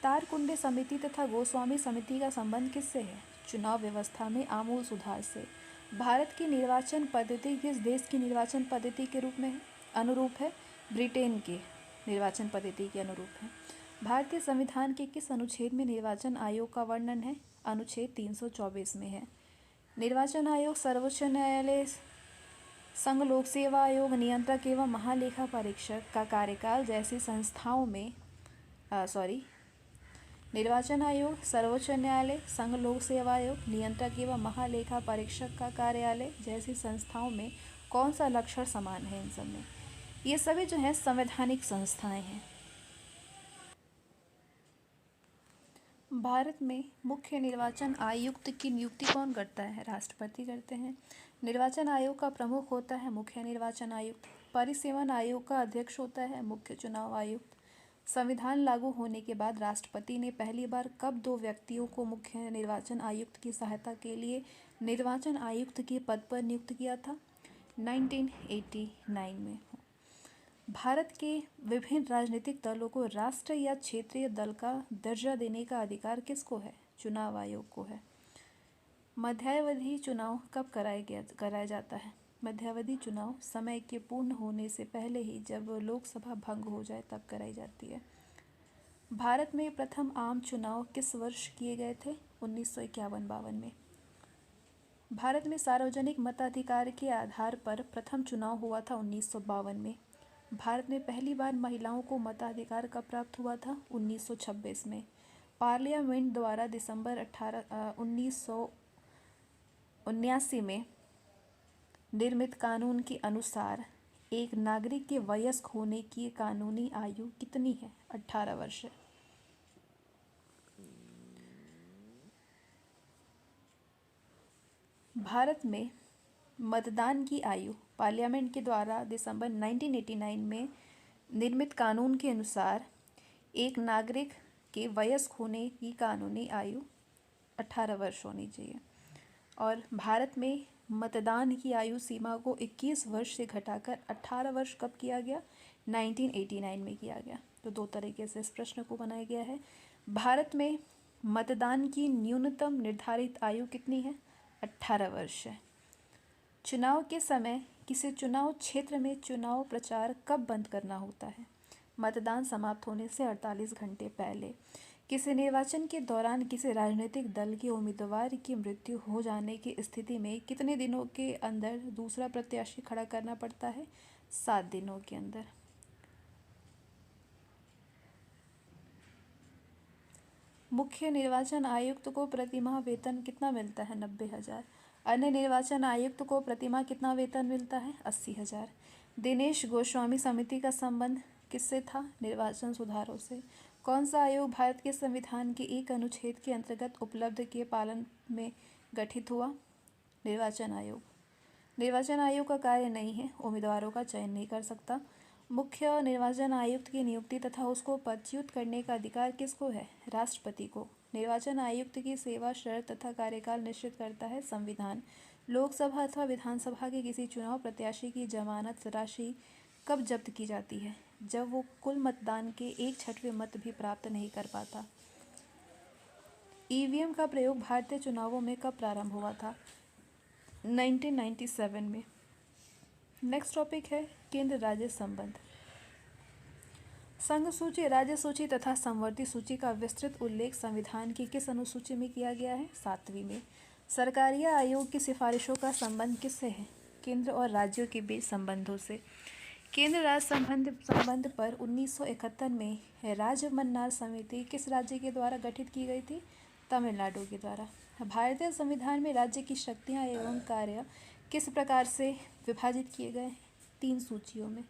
तारकुंडे समिति तथा गोस्वामी समिति का संबंध किससे है? चुनाव व्यवस्था में आमूल सुधार से। भारत की निर्वाचन पद्धति किस देश की निर्वाचन पद्धति के रूप में अनुरूप है? ब्रिटेन के निर्वाचन पद्धति के अनुरूप है। भारतीय संविधान के किस अनुच्छेद में निर्वाचन आयोग का वर्णन है? अनुच्छेद 324 में है। निर्वाचन आयोग सर्वोच्च न्यायालय, संघ लोक सेवा आयोग, नियंत्रक एवं महालेखा परीक्षक का कार्यकाल जैसी संस्थाओं में निर्वाचन आयोग, सर्वोच्च न्यायालय, संघ लोक सेवा आयोग, नियंत्रक एवं महालेखा परीक्षक का कार्यालय जैसी संस्थाओं में कौन सा लक्षण समान है? इन सब में ये सभी जो है संवैधानिक संस्थाएं हैं। भारत में मुख्य निर्वाचन आयुक्त की नियुक्ति कौन करता है? राष्ट्रपति करते हैं। निर्वाचन आयोग का प्रमुख होता है मुख्य निर्वाचन आयुक्त। परिसीमन आयोग का अध्यक्ष होता है मुख्य चुनाव आयुक्त। संविधान लागू होने के बाद राष्ट्रपति ने पहली बार कब 2 व्यक्तियों को मुख्य निर्वाचन आयुक्त की सहायता के लिए निर्वाचन आयुक्त के पद पर नियुक्त किया था? 1989 में। भारत के विभिन्न राजनीतिक दलों को राष्ट्र या क्षेत्रीय दल का दर्जा देने का अधिकार किसको है? चुनाव आयोग को है। मध्यावधि चुनाव कब कराया जाता है? मध्यावधि चुनाव समय के पूर्ण होने से पहले ही, जब लोकसभा भंग हो जाए तब कराई जाती है। भारत में प्रथम आम चुनाव किस वर्ष किए गए थे? 1951-52 में। भारत में सार्वजनिक मताधिकार के आधार पर प्रथम चुनाव हुआ था 1952 में। भारत में पहली बार महिलाओं को मताधिकार कब प्राप्त हुआ था? 1926 में। पार्लियामेंट द्वारा दिसंबर 1979 में निर्मित कानून के अनुसार एक नागरिक के वयस्क होने की कानूनी आयु कितनी है? 18 वर्ष। भारत में मतदान की आयु पार्लियामेंट के द्वारा दिसंबर 1989 में निर्मित कानून के अनुसार एक नागरिक के वयस्क होने की कानूनी आयु 18 वर्ष होनी चाहिए। और भारत में मतदान की आयु सीमा को 21 वर्ष से घटाकर 18 वर्ष कब किया गया? 1989 में किया गया। तो दो तरीके से इस प्रश्न को बनाया गया है। भारत में मतदान की न्यूनतम निर्धारित आयु कितनी है? 18 वर्ष है। चुनाव के समय किसी चुनाव क्षेत्र में चुनाव प्रचार कब बंद करना होता है? मतदान समाप्त होने से 48 घंटे पहले। किसी निर्वाचन के दौरान किसी राजनीतिक दल के उम्मीदवार की मृत्यु हो जाने की स्थिति में कितने दिनों के अंदर दूसरा प्रत्याशी खड़ा करना पड़ता है? 7 दिनों के अंदर। मुख्य निर्वाचन आयुक्त को प्रतिमाह वेतन कितना मिलता है? 90,000। अन्य निर्वाचन आयुक्त को प्रतिमाह कितना वेतन मिलता है? 80,000। दिनेश गोस्वामी समिति का संबंध किससे था? निर्वाचन सुधारों से। कौन सा आयोग भारत के संविधान के एक अनुच्छेद के अंतर्गत उपलब्ध के पालन में गठित हुआ? निर्वाचन आयोग। निर्वाचन आयोग का कार्य नहीं है, उम्मीदवारों का चयन नहीं कर सकता। मुख्य निर्वाचन आयुक्त की नियुक्ति तथा उसको पदच्युत करने का अधिकार किसको है? राष्ट्रपति को। निर्वाचन आयुक्त की सेवा शर्त तथा कार्यकाल निश्चित करता है संविधान। लोकसभा अथवा विधानसभा के किसी चुनाव प्रत्याशी की जमानत राशि कब जब्त की जाती है? जब वो कुल मतदान के 1/6 मत भी प्राप्त नहीं कर पाता। ईवीएम का प्रयोग भारतीय चुनावों में कब प्रारंभ हुआ था? 1997 में। नेक्स्ट टॉपिक है केंद्र राज्य संबंध। संघ सूची, राज्य सूची तथा समवर्ती सूची का विस्तृत उल्लेख संविधान की किस अनुसूची में किया गया है? 7वीं में। सरकारीय आयोग की सिफारिशों का संबंध किससे है? केंद्र और राज्यों के बीच संबंधों से। केंद्र राज्य संबंध पर 1971 में राज्य मन्नार समिति किस राज्य के द्वारा गठित की गई थी? तमिलनाडु के द्वारा। भारतीय संविधान में राज्य की शक्तियाँ एवं कार्य किस प्रकार से विभाजित किए गए? 3 सूचियों में।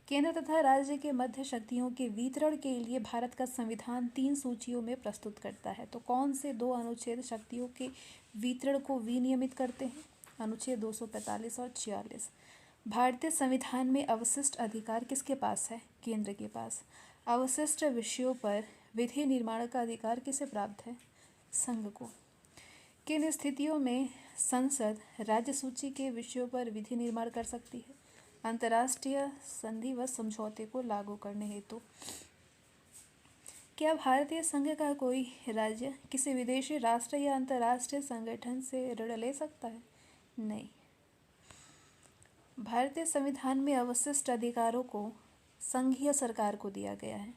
केंद्र तथा राज्य के मध्य शक्तियों के वितरण के लिए भारत का संविधान 3 सूचियों में प्रस्तुत करता है। तो कौन से 2 अनुच्छेद शक्तियों के वितरण को विनियमित करते हैं? अनुच्छेद 245 और 46। भारतीय संविधान में अवशिष्ट अधिकार किसके पास है? केंद्र के पास। अवशिष्ट विषयों पर विधि निर्माण का अधिकार किसे प्राप्त है? संघ को। किन स्थितियों में संसद राज्य सूची के विषयों पर विधि निर्माण कर सकती है? अंतर्राष्ट्रीय संधि व समझौते को लागू करने हेतु। क्या भारतीय संघ का कोई राज्य किसी विदेशी राष्ट्र या अंतर्राष्ट्रीय संगठन से ऋण ले सकता है? नहीं। भारतीय संविधान में अवशिष्ट अधिकारों को संघीय सरकार को दिया गया है।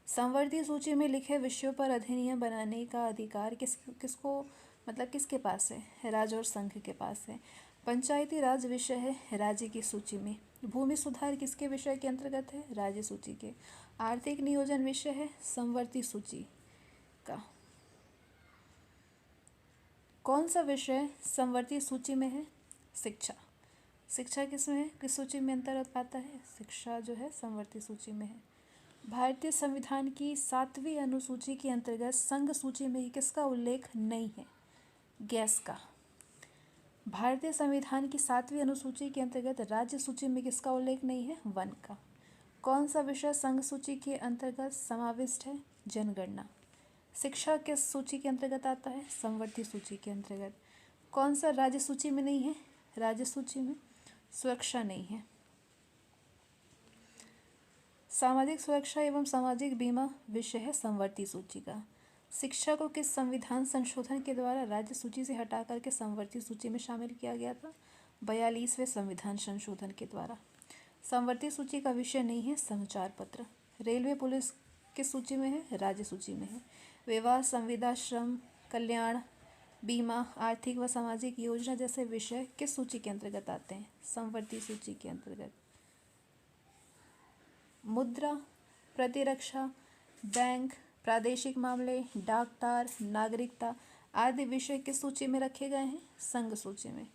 समवर्ती सूची में लिखे विषयों पर अधिनियम बनाने का अधिकार किसके पास है? राज्य और संघ के पास है। पंचायती राज विषय है राज्य की सूची में। भूमि सुधार किसके विषय के अंतर्गत है? राज्य सूची के। आर्थिक नियोजन विषय है समवर्ती सूची का। कौन सा विषय समवर्ती सूची में है? शिक्षा। शिक्षा किस में है? किस सूची में अंतर्गत आता है? शिक्षा जो है समवर्ती सूची में है। भारतीय संविधान की 7वीं अनुसूची के अंतर्गत संघ सूची में किसका उल्लेख नहीं है? गैस का। भारतीय संविधान की 7वीं अनुसूची के अंतर्गत राज्य सूची में किसका उल्लेख नहीं है? वन का। कौन सा विषय संघ सूची के अंतर्गत समाविष्ट है? जनगणना। शिक्षा किस सूची के अंतर्गत आता है? समवर्ती सूची के अंतर्गत। कौन सा राज्य सूची में नहीं है? राज्य सूची में सुरक्षा नहीं है। सामाजिक सुरक्षा एवं सामाजिक बीमा विषय है समवर्ती सूची का। शिक्षा को किस संविधान संशोधन के द्वारा राज्य सूची से हटाकर के संवर्ती सूची में शामिल किया गया था? 42वें संविधान संशोधन के द्वारा। संवर्ती सूची का विषय नहीं है समाचार पत्र। रेलवे पुलिस किस सूची में है? राज्य सूची में है। विवाह, संविदा, श्रम, कल्याण, बीमा, आर्थिक व सामाजिक योजना जैसे विषय किस सूची के अंतर्गत आते हैं? संवर्ती सूची के अंतर्गत। मुद्रा, प्रतिरक्षा, बैंक, प्रादेशिक मामले, डाकतार, नागरिकता आदि विषय किस सूची में रखे गए हैं? संघ सूची में।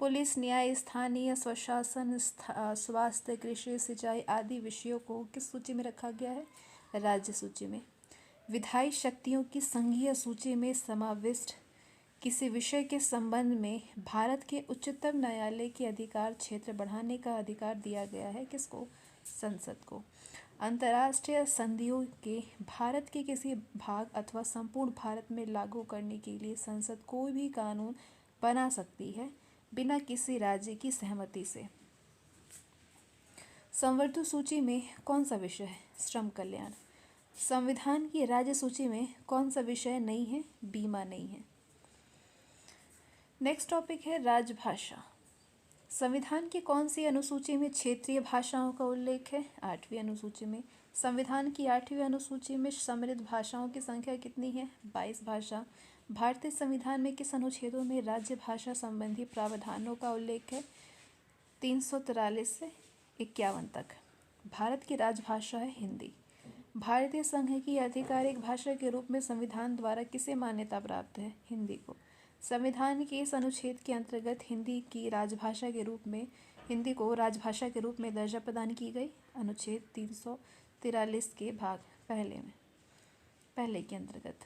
पुलिस, न्याय, स्थानीय स्वशासन, स्वास्थ्य, कृषि, सिंचाई आदि विषयों को किस सूची में रखा गया है? राज्य सूची में। विधायी शक्तियों की संघीय सूची में समाविष्ट किसी विषय के संबंध में भारत के उच्चतम न्यायालय के अधिकार क्षेत्र बढ़ाने का अधिकार दिया गया है किसको? संसद को। अंतर्राष्ट्रीय संधियों के भारत के किसी भाग अथवा संपूर्ण भारत में लागू करने के लिए संसद कोई भी कानून बना सकती है बिना किसी राज्य की सहमति से। संवर्ती सूची में कौन सा विषय है? श्रम कल्याण। संविधान की राज्य सूची में कौन सा विषय नहीं है? बीमा नहीं है। नेक्स्ट टॉपिक है राजभाषा। संविधान की कौन सी अनुसूची में क्षेत्रीय भाषाओं का उल्लेख है? 8वीं अनुसूची में। संविधान की 8वीं अनुसूची में समृद्ध भाषाओं की संख्या कितनी है? 22 भाषा। भारतीय संविधान में किस अनुच्छेदों में राज्य भाषा संबंधी प्रावधानों का उल्लेख है? 343 से 51 तक। भारत की राजभाषा है हिंदी। भारतीय संघ की आधिकारिक भाषा के रूप में संविधान द्वारा किसे मान्यता प्राप्त है? हिंदी को। संविधान के इस अनुच्छेद के अंतर्गत हिंदी को राजभाषा के रूप में दर्जा प्रदान की गई। अनुच्छेद 343 के भाग पहले के अंतर्गत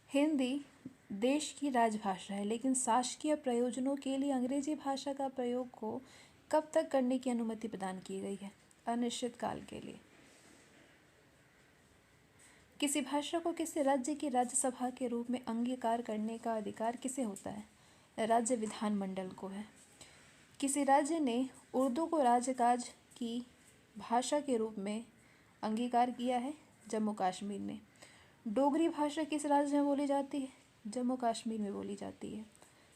हिंदी देश की राजभाषा है, लेकिन शासकीय प्रयोजनों के लिए अंग्रेजी भाषा का प्रयोग को कब तक करने की अनुमति प्रदान की गई है? अनिश्चित काल के लिए। किसी भाषा को किसी राज्य की राज्यसभा के रूप में अंगीकार करने का अधिकार किसे होता है? राज्य विधानमंडल को है। किसी राज्य ने उर्दू को राजकाज की भाषा के रूप में अंगीकार किया है? जम्मू कश्मीर ने। डोगरी भाषा किस राज्य में बोली जाती है? जम्मू कश्मीर में बोली जाती है।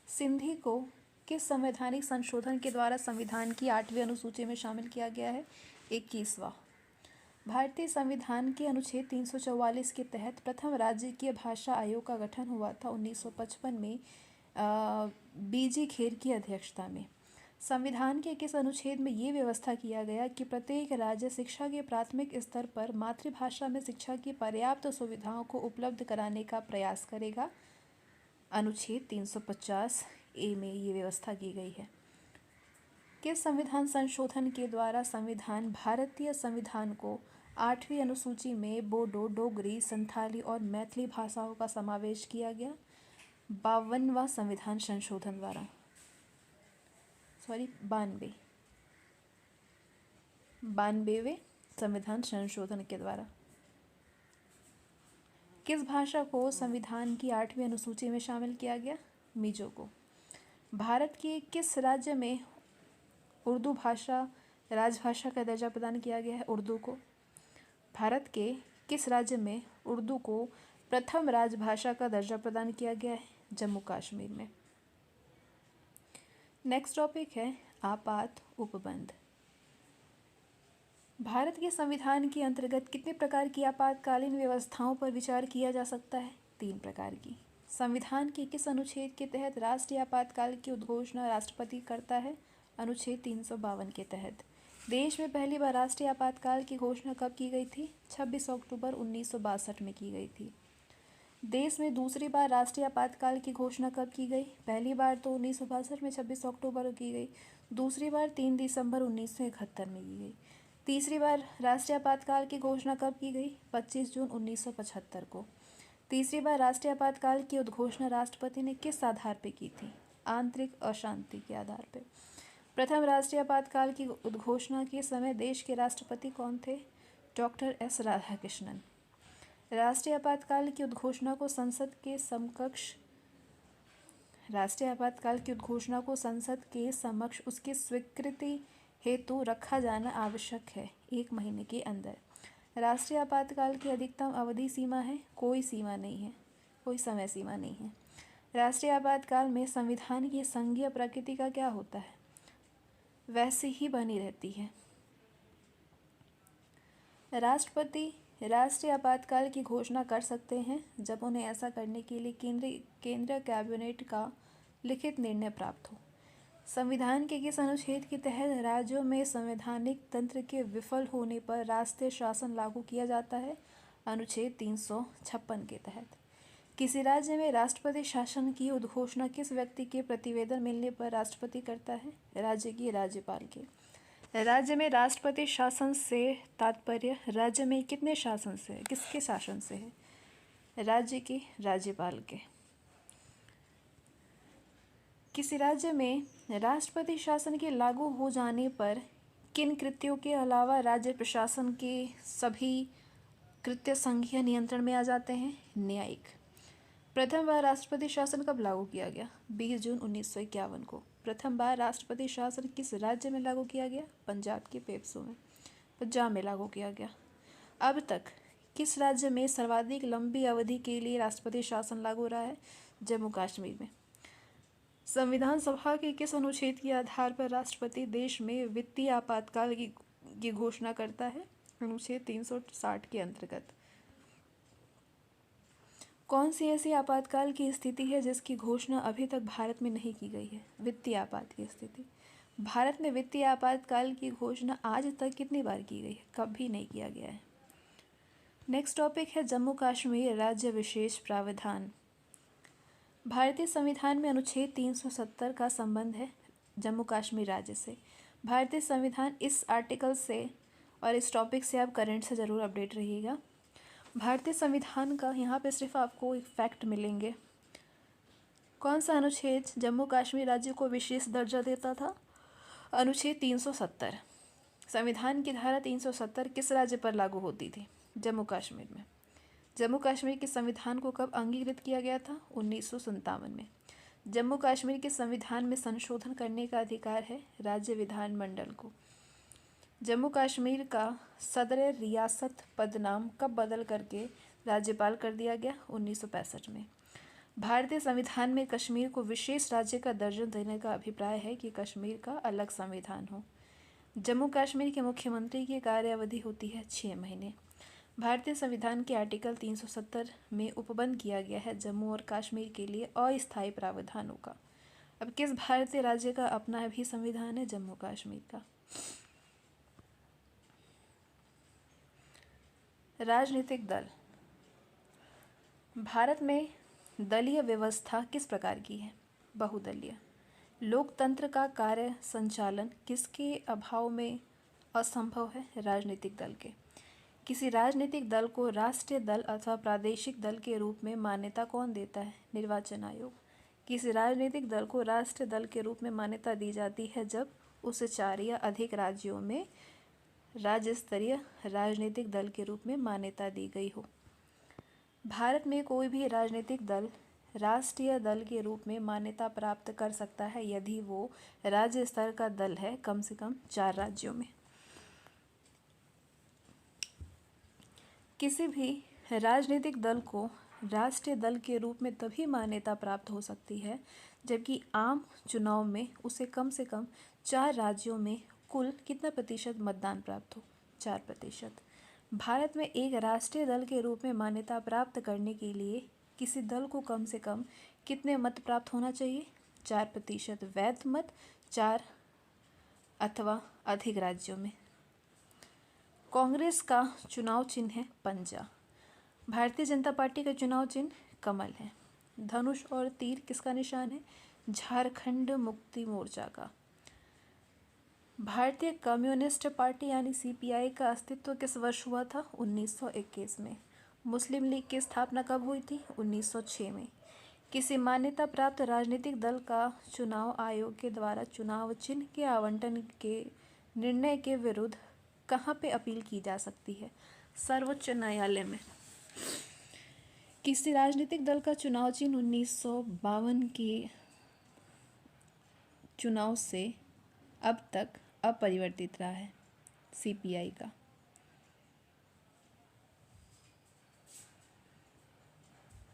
सिंधी को किस संवैधानिक संशोधन के द्वारा संविधान की 8वीं अनुसूची में शामिल किया गया है? 21वां। भारतीय संविधान के अनुच्छेद 344 के तहत प्रथम राजकीय भाषा आयोग का गठन हुआ था 1955 में बीजी खेर की अध्यक्षता में। संविधान के किस अनुच्छेद में ये व्यवस्था किया गया कि प्रत्येक राज्य शिक्षा के प्राथमिक स्तर पर मातृभाषा में शिक्षा की पर्याप्त सुविधाओं को उपलब्ध कराने का प्रयास करेगा? अनुच्छेद 350 ए में ये व्यवस्था की गई है। किस संविधान संशोधन के द्वारा भारतीय संविधान को 8वीं अनुसूची में बोडो, डोगरी, संथाली और मैथिली भाषाओं का समावेश किया गया? 52वां संविधान संशोधन द्वारा। 92वें संविधान संशोधन के द्वारा। किस भाषा को संविधान की 8वीं अनुसूची में शामिल किया गया? मिजो को। भारत के किस राज्य में उर्दू भाषा राजभाषा का दर्जा प्रदान किया गया है? उर्दू को। भारत के किस राज्य में उर्दू को प्रथम राजभाषा का दर्जा प्रदान किया गया है? जम्मू कश्मीर में। नेक्स्ट टॉपिक है आपात उपबंध। भारत के संविधान के अंतर्गत कितने प्रकार की आपातकालीन व्यवस्थाओं पर विचार किया जा सकता है? 3 प्रकार की। संविधान के किस अनुच्छेद के तहत राष्ट्रीय आपातकाल की उद्घोषणा राष्ट्रपति करता है? अनुच्छेद 352 के तहत। देश में पहली बार राष्ट्रीय आपातकाल की घोषणा कब की गई थी? 26 अक्टूबर 1962 में की गई थी। देश में दूसरी बार राष्ट्रीय आपातकाल की घोषणा कब की गई? पहली बार तो 1962 में 26 अक्टूबर को की गई, दूसरी बार 3 दिसंबर 1971 में की गई। तीसरी बार राष्ट्रीय आपातकाल की घोषणा कब की गई? 25 जून 1975 को। तीसरी बार राष्ट्रीय आपातकाल की उद्घोषणा राष्ट्रपति ने किस आधार पर की थी? आंतरिक अशांति के आधार पर। प्रथम राष्ट्रीय आपातकाल की उद्घोषणा के समय देश के राष्ट्रपति कौन थे? Doctor S Radhakrishnan. राष्ट्रीय आपातकाल की उद्घोषणा को संसद के समक्ष उसकी स्वीकृति हेतु रखा जाना आवश्यक है 1 महीने के अंदर। राष्ट्रीय आपातकाल की अधिकतम अवधि सीमा है? कोई सीमा नहीं है, कोई समय सीमा नहीं है। राष्ट्रीय आपातकाल में संविधान की संघीय प्रकृति का क्या होता है? वैसे ही बनी रहती है। राष्ट्रपति राष्ट्रीय आपातकाल की घोषणा कर सकते हैं जब उन्हें ऐसा करने के लिए केंद्रीय कैबिनेट का लिखित निर्णय प्राप्त हो। संविधान के किस अनुच्छेद के तहत राज्यों में संवैधानिक तंत्र के विफल होने पर राष्ट्रीय शासन लागू किया जाता है? अनुच्छेद 356 के तहत। किसी राज्य में राष्ट्रपति शासन की उद्घोषणा किस व्यक्ति के प्रतिवेदन मिलने पर राष्ट्रपति करता है? राज्य की राज्यपाल के। राज्य में राष्ट्रपति शासन से तात्पर्य राज्य में कितने शासन से है? किसके शासन से है? राज्य के राज्यपाल के। किसी राज्य में राष्ट्रपति शासन के लागू हो जाने पर किन कृत्यों के अलावा राज्य प्रशासन के सभी कृत्य संघीय नियंत्रण में आ जाते हैं? न्यायिक। प्रथम बार राष्ट्रपति शासन कब लागू किया गया? 20 जून 1951 को। प्रथम बार राष्ट्रपति शासन किस राज्य में लागू किया गया? पंजाब के पंजाब में लागू किया गया। अब तक किस राज्य में सर्वाधिक लंबी अवधि के लिए राष्ट्रपति शासन लागू रहा है? जम्मू कश्मीर में। संविधान सभा के किस अनुच्छेद के आधार पर राष्ट्रपति देश में वित्तीय आपातकाल की घोषणा करता है? अनुच्छेद 360 के अंतर्गत। कौन सी ऐसी आपातकाल की स्थिति है जिसकी घोषणा अभी तक भारत में नहीं की गई है? वित्तीय आपात की स्थिति। भारत में वित्तीय आपातकाल की घोषणा आज तक कितनी बार की गई है? कभी नहीं किया गया है। नेक्स्ट टॉपिक है जम्मू कश्मीर राज्य विशेष प्रावधान। भारतीय संविधान में अनुच्छेद 370 का संबंध है जम्मू कश्मीर राज्य से। भारतीय संविधान इस आर्टिकल से और इस टॉपिक से आप करंट से ज़रूर अपडेट रहिएगा। भारतीय संविधान का यहाँ पे सिर्फ आपको एक फैक्ट मिलेंगे। कौन सा अनुच्छेद जम्मू कश्मीर राज्य को विशेष दर्जा देता था? अनुच्छेद 370। संविधान की धारा 370 किस राज्य पर लागू होती थी? जम्मू कश्मीर में। जम्मू कश्मीर के संविधान को कब अंगीकृत किया गया था? 1957 में। जम्मू कश्मीर के संविधान में संशोधन करने का अधिकार है राज्य विधानमंडल को। जम्मू कश्मीर का सदर रियासत पदनाम कब बदल करके राज्यपाल कर दिया गया? 1965 में। भारतीय संविधान में कश्मीर को विशेष राज्य का दर्जा देने का अभिप्राय है कि कश्मीर का अलग संविधान हो। जम्मू कश्मीर के मुख्यमंत्री की कार्यावधि होती है 6 महीने। भारतीय संविधान के आर्टिकल 370 में उपबंध किया गया है जम्मू और कश्मीर के लिए अस्थायी प्रावधानों का। अब किस भारतीय राज्य का अपना भी संविधान है? जम्मू कश्मीर का। राजनीतिक दल। भारत में दलीय व्यवस्था किस प्रकार की है? बहुदलीय। लोकतंत्र का कार्य संचालन किसके अभाव में असंभव है? राजनीतिक दल के। किसी राजनीतिक दल को राष्ट्रीय दल अथवा प्रादेशिक दल के रूप में मान्यता कौन देता है? निर्वाचन आयोग। किसी राजनीतिक दल को राष्ट्रीय दल के रूप में मान्यता दी जाती है जब उसे 4 या अधिक राज्यों में राज्य स्तरीय राजनीतिक दल के रूप में मान्यता दी गई हो। भारत में कोई भी राजनीतिक दल राष्ट्रीय दल के रूप में मान्यता प्राप्त कर सकता है यदि वो राज्य स्तर का दल है कम से कम 4 राज्यों में। किसी भी राजनीतिक दल को राष्ट्रीय दल के रूप में तभी मान्यता प्राप्त हो सकती है जबकि आम चुनाव में उसे कम से कम 4 राज्यों में कुल कितना प्रतिशत मतदान प्राप्त हो? 4%। भारत में एक राष्ट्रीय दल के रूप में मान्यता प्राप्त करने के लिए किसी दल को कम से कम कितने मत प्राप्त होना चाहिए? 4% वैध मत 4 अथवा अधिक राज्यों में। कांग्रेस का चुनाव चिन्ह है पंजा। भारतीय जनता पार्टी का चुनाव चिन्ह कमल है। धनुष और तीर किसका निशान है? झारखंड मुक्ति मोर्चा का। भारतीय कम्युनिस्ट पार्टी यानी सीपीआई का अस्तित्व किस वर्ष हुआ था? 1921 में। मुस्लिम लीग की स्थापना कब हुई थी? 1906 में। किसी मान्यता प्राप्त राजनीतिक दल का चुनाव आयोग के द्वारा चुनाव चिन्ह के आवंटन के निर्णय के विरुद्ध कहाँ पे अपील की जा सकती है? सर्वोच्च न्यायालय में। किसी राजनीतिक दल का चुनाव चिन्ह 1952 के चुनाव से अब तक अपरिवर्तित रहा है, सीपीआई का।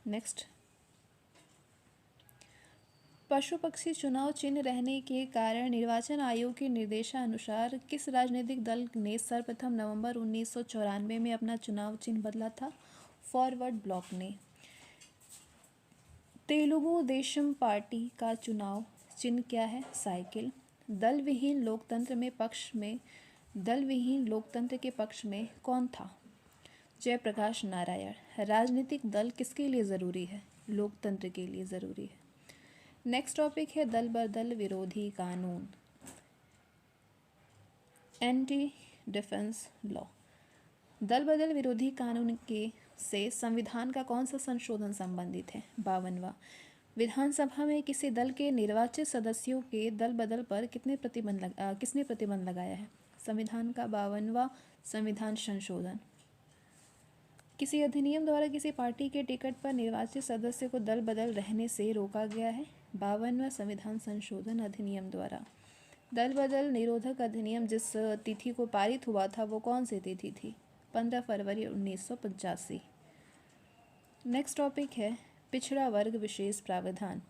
नेक्स्ट, पशु पक्षी चुनाव चिन्ह रहने के कारण निर्वाचन आयोग के निर्देशानुसार किस राजनीतिक दल ने सर्वप्रथम नवंबर 1994 में अपना चुनाव चिन्ह बदला था? फॉरवर्ड ब्लॉक ने। तेलुगु देशम पार्टी का चुनाव चिन्ह क्या है? साइकिल। दल विहीन लोकतंत्र के पक्ष में कौन था? जयप्रकाश नारायण। राजनीतिक दल किसके लिए ज़रूरी है? लोकतंत्र के लिए ज़रूरी है। नेक्स्ट टॉपिक है दल बदल विरोधी कानून, एंटी डिफेंस लॉ। दल बदल विरोधी कानून के से संविधान का कौन सा संशोधन संबंधित है? 52वां। विधानसभा में किसी दल के निर्वाचित सदस्यों के दल बदल पर किसने प्रतिबंध लगाया है? संविधान का 52वां संविधान संशोधन। किसी अधिनियम द्वारा किसी पार्टी के टिकट पर निर्वाचित सदस्य को दल बदल रहने से रोका गया है? 52वां संविधान संशोधन अधिनियम द्वारा। दल बदल निरोधक अधिनियम जिस तिथि को पारित हुआ था वो कौन सी तिथि थी? 15 फरवरी 1985। नेक्स्ट टॉपिक है पिछड़ा वर्ग विशेष प्रावधान।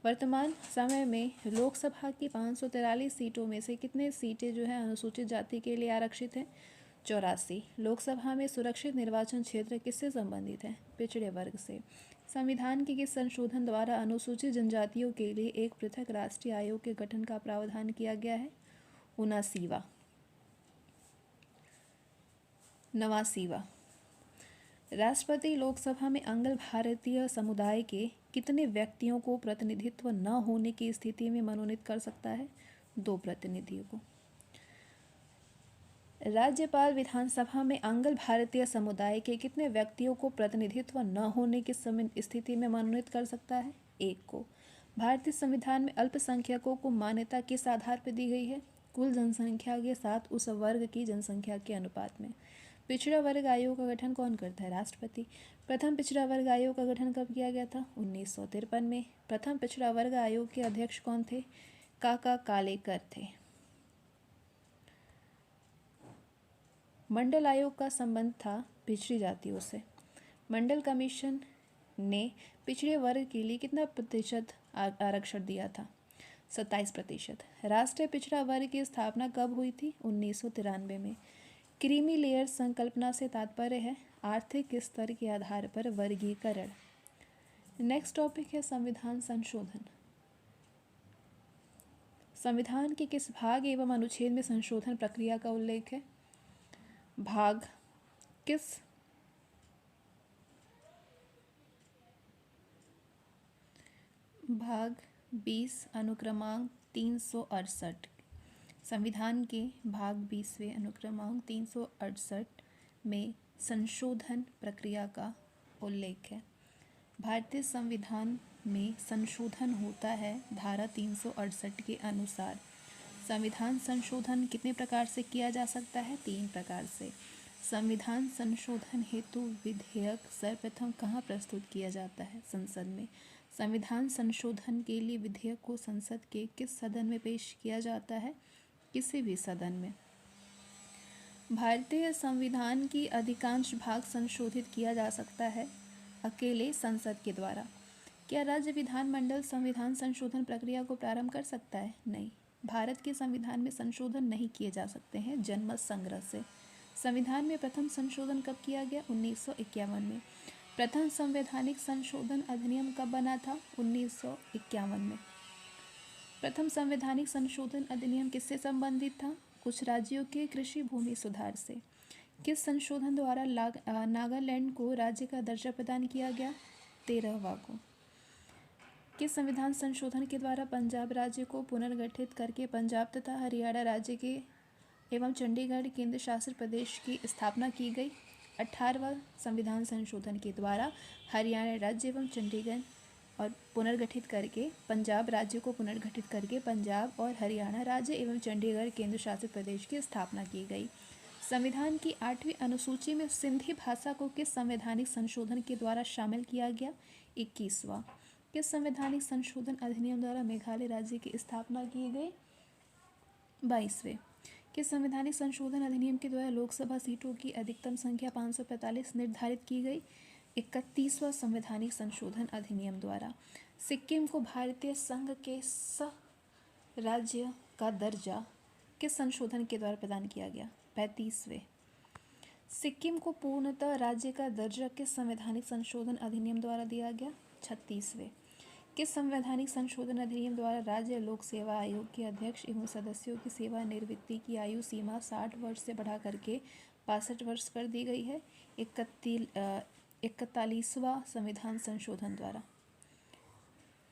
वर्तमान समय में लोकसभा की 543 सीटों में से कितने सीटें जो है अनुसूचित जाति के लिए आरक्षित हैं? 84। लोकसभा में सुरक्षित निर्वाचन क्षेत्र किससे संबंधित है? पिछड़े वर्ग से। संविधान के किस संशोधन द्वारा अनुसूचित जनजातियों के लिए एक पृथक राष्ट्रीय आयोग के गठन का प्रावधान किया गया है? 89वां। राष्ट्रपति लोकसभा में अंग्ल भारतीय समुदाय के कितने व्यक्तियों को प्रतिनिधित्व न होने की स्थिति में मनोनीत कर सकता है? 2 प्रतिनिधियों को। राज्यपाल विधानसभा में अंग्ल भारतीय समुदाय के कितने व्यक्तियों को प्रतिनिधित्व न होने की स्थिति में मनोनीत कर सकता है? 1 को। भारतीय संविधान में अल्पसंख्यकों को मान्यता किस आधार पर दी गई है? कुल जनसंख्या के साथ उस वर्ग की जनसंख्या के अनुपात में। पिछड़ा वर्ग आयोग का गठन कौन करता है? राष्ट्रपति। प्रथम पिछड़ा वर्ग आयोग का गठन कब किया गया था? 1953 में। प्रथम पिछड़ा वर्ग आयोग के अध्यक्ष कौन थे? काका कालेकर थे। मंडल आयोग का संबंध था पिछड़ी जातियों से। मंडल कमीशन ने पिछड़े वर्ग के लिए कितना प्रतिशत आरक्षण दिया था? 27%। राष्ट्रीय पिछड़ा वर्ग की स्थापना कब हुई थी? 1993 में। क्रीमी लेयर संकल्पना से तात्पर्य है आर्थिक स्तर के आधार पर वर्गीकरण। नेक्स्ट टॉपिक है संविधान संशोधन। संविधान के किस भाग एवं अनुच्छेद में संशोधन प्रक्रिया का उल्लेख है? भाग 20 अनुक्रमांक 368। संविधान के भाग 20वें अनुक्रमांक 368 में संशोधन प्रक्रिया का उल्लेख है। भारतीय संविधान में संशोधन होता है धारा 368 के अनुसार। संविधान संशोधन कितने प्रकार से किया जा सकता है? 3 प्रकार से। संविधान संशोधन हेतु विधेयक सर्वप्रथम कहाँ प्रस्तुत किया जाता है? संसद में। संविधान संशोधन के लिए विधेयक को संसद के किस सदन में पेश किया जाता है? किसी भी सदन में। भारतीय संविधान की अधिकांश भाग संशोधित किया जा सकता है अकेले संसद के द्वारा। क्या राज्य विधानमंडल संविधान संशोधन प्रक्रिया को प्रारंभ कर सकता है? नहीं। भारत के संविधान में संशोधन नहीं किए जा सकते हैं जनमत संग्रह से। संविधान में प्रथम संशोधन कब किया गया? 1951 में। प्रथम संवैधानिक संशोधन अधिनियम कब बना था? 1951 में। प्रथम संवैधानिक संशोधन अधिनियम किससे संबंधित था? कुछ राज्यों के कृषि भूमि सुधार से। किस संशोधन द्वारा नागालैंड को राज्य का दर्जा प्रदान किया गया? 13वां को। किस संविधान संशोधन के द्वारा पंजाब राज्य को पुनर्गठित करके पंजाब तथा हरियाणा राज्य के एवं चंडीगढ़ केंद्र शासित प्रदेश की स्थापना की गई? 18वां संविधान संशोधन के द्वारा हरियाणा राज्य एवं चंडीगढ़ और पुनर्गठित करके पंजाब राज्य को पुनर्गठित करके पंजाब और हरियाणा राज्य एवं चंडीगढ़ केंद्र शासित प्रदेश की स्थापना की गई। संविधान की 8वीं अनुसूची में सिंधी भाषा को किस संवैधानिक संशोधन के द्वारा शामिल किया गया? 21वां। किस संवैधानिक संशोधन अधिनियम द्वारा मेघालय राज्य की स्थापना की गई? 22वें। किस संवैधानिक संशोधन अधिनियम के द्वारा लोकसभा सीटों की अधिकतम संख्या 545 निर्धारित की गई? 31वां संवैधानिक संशोधन अधिनियम द्वारा सिक्किम को भारतीय संघ के सह राज्य का दर्जा किस संशोधन के द्वारा प्रदान किया गया? 35वें। सिक्किम को पूर्णतः राज्य का दर्जा किस संवैधानिक संशोधन अधिनियम द्वारा दिया गया? 36वें। किस संवैधानिक संशोधन अधिनियम द्वारा राज्य लोक सेवा आयोग के अध्यक्ष एवं सदस्यों की सेवानिवृत्ति की आयु सीमा 60 वर्ष से बढ़ा करके 62 वर्ष कर दी गई है? 41वां संविधान संशोधन द्वारा।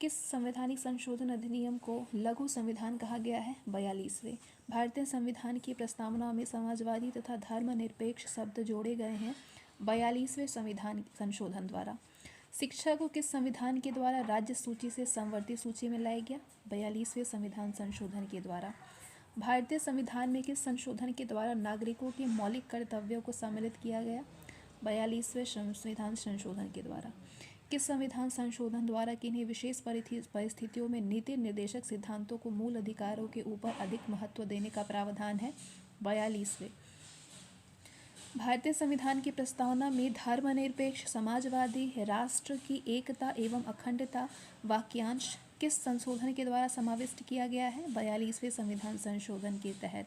किस संवैधानिक संशोधन अधिनियम को लघु संविधान कहा गया है? 42वें। भारतीय संविधान की प्रस्तावना में समाजवादी तथा धर्मनिरपेक्ष शब्द जोड़े गए हैं 42वें संविधान संशोधन द्वारा। शिक्षा को किस संविधान के द्वारा राज्य सूची से समवर्ती सूची में लाया गया? 42वें संविधान संशोधन के द्वारा। भारतीय संविधान में किस संशोधन के द्वारा नागरिकों के मौलिक कर्तव्यों को सम्मिलित किया गया? 42वें संविधान संशोधन के द्वारा। किस संविधान संशोधन द्वारा किन्हीं विशेष परिस्थितियों में नीति निर्देशक सिद्धांतों को मूल अधिकारों के ऊपर अधिक महत्व देने का प्रावधान है? 42वें। भारतीय संविधान की प्रस्तावना में धर्मनिरपेक्ष समाजवादी राष्ट्र की एकता एवं अखंडता वाक्यांश किस संशोधन के द्वारा समाविष्ट किया गया है? 42वें संविधान संशोधन के तहत।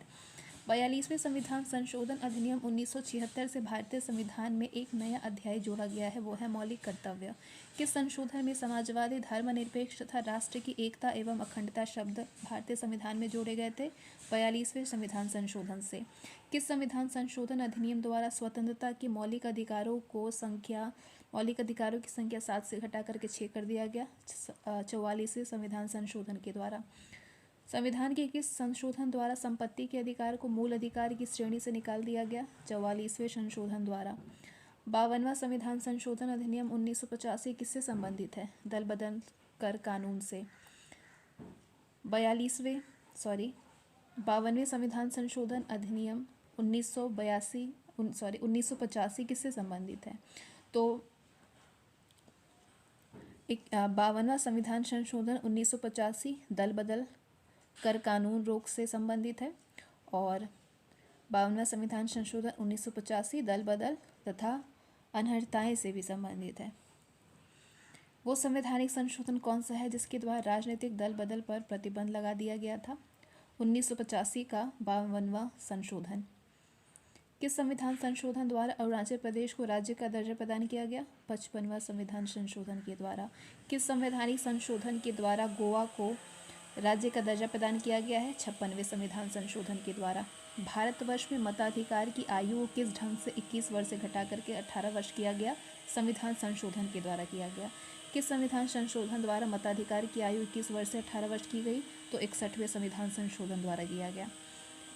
42वें संविधान संशोधन अधिनियम 1976 से भारतीय संविधान में एक नया अध्याय जोड़ा गया है, वो है मौलिक कर्तव्य। किस संशोधन में समाजवादी धर्मनिरपेक्ष तथा राष्ट्र की एकता एवं अखंडता शब्द भारतीय संविधान में जोड़े गए थे? 42वें संविधान संशोधन से। किस संविधान संशोधन अधिनियम द्वारा स्वतंत्रता के मौलिक अधिकारों की संख्या 7 से घटा करके 6 कर दिया गया? 44वें संविधान संशोधन के द्वारा। संविधान के किस संशोधन द्वारा संपत्ति के अधिकार को मूल अधिकार की श्रेणी से निकाल दिया गया? 44वें संशोधन द्वारा। 52वां संविधान संशोधन अधिनियम 1985 किससे संबंधित है? दल बदल कर कानून से। 52वें संविधान संशोधन अधिनियम 1985 किससे संबंधित है? तो 52वां संविधान संशोधन 1985 दल बदल कर कानून रोक से संबंधित है और 52वां संविधान संशोधन 1985 दल बदल तथा अनर्हताएं से भी संबंधित है। वो संवैधानिक संशोधन कौन सा है जिसके द्वारा राजनीतिक दल बदल पर प्रतिबंध लगा दिया गया था? 1985 का 52वां संशोधन। किस संविधान संशोधन द्वारा अरुणाचल प्रदेश को राज्य का दर्जा प्रदान किया गया? 55वां संविधान संशोधन के द्वारा। किस संवैधानिक संशोधन के द्वारा गोवा को राज्य का दर्जा प्रदान किया गया है? 56वें संविधान संशोधन के द्वारा। भारतवर्ष में मताधिकार की आयु किस ढंग से 21 वर्ष से घटा करके 18 वर्ष किया गया? संविधान संशोधन के द्वारा किया गया। किस संविधान संशोधन द्वारा मताधिकार की आयु 21 वर्ष से 18 वर्ष की गई? तो 61वें संविधान संशोधन द्वारा किया गया।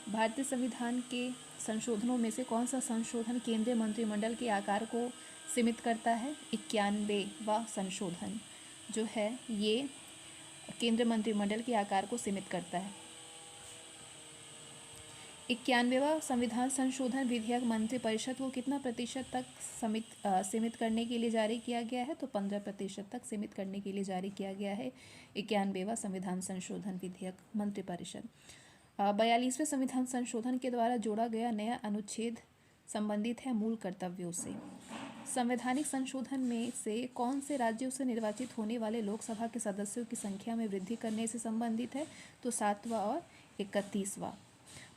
भारतीय संविधान के संशोधनों में से कौन सा संशोधन केंद्रीय मंत्रिमंडल के आकार को सीमित करता है? 91वां संशोधन जो है ये केंद्रीय मंत्रिमंडल के आकार को सीमित करता है। 91वां संविधान संशोधन विधेयक मंत्रिपरिषद को कितना प्रतिशत तक सीमित करने के लिए जारी किया गया है? तो 15% तक सीमित करने के लिए जारी किया गया है 91वां संविधान संशोधन विधेयक मंत्रिपरिषद। 42वें संविधान संशोधन के द्वारा जोड़ा गया नया अनुच्छेद संबंधित है मूल कर्तव्यों से। संवैधानिक संशोधन में से कौन से राज्यों से निर्वाचित होने वाले लोकसभा के सदस्यों की संख्या में वृद्धि करने से संबंधित है? तो 7वां और 31वां।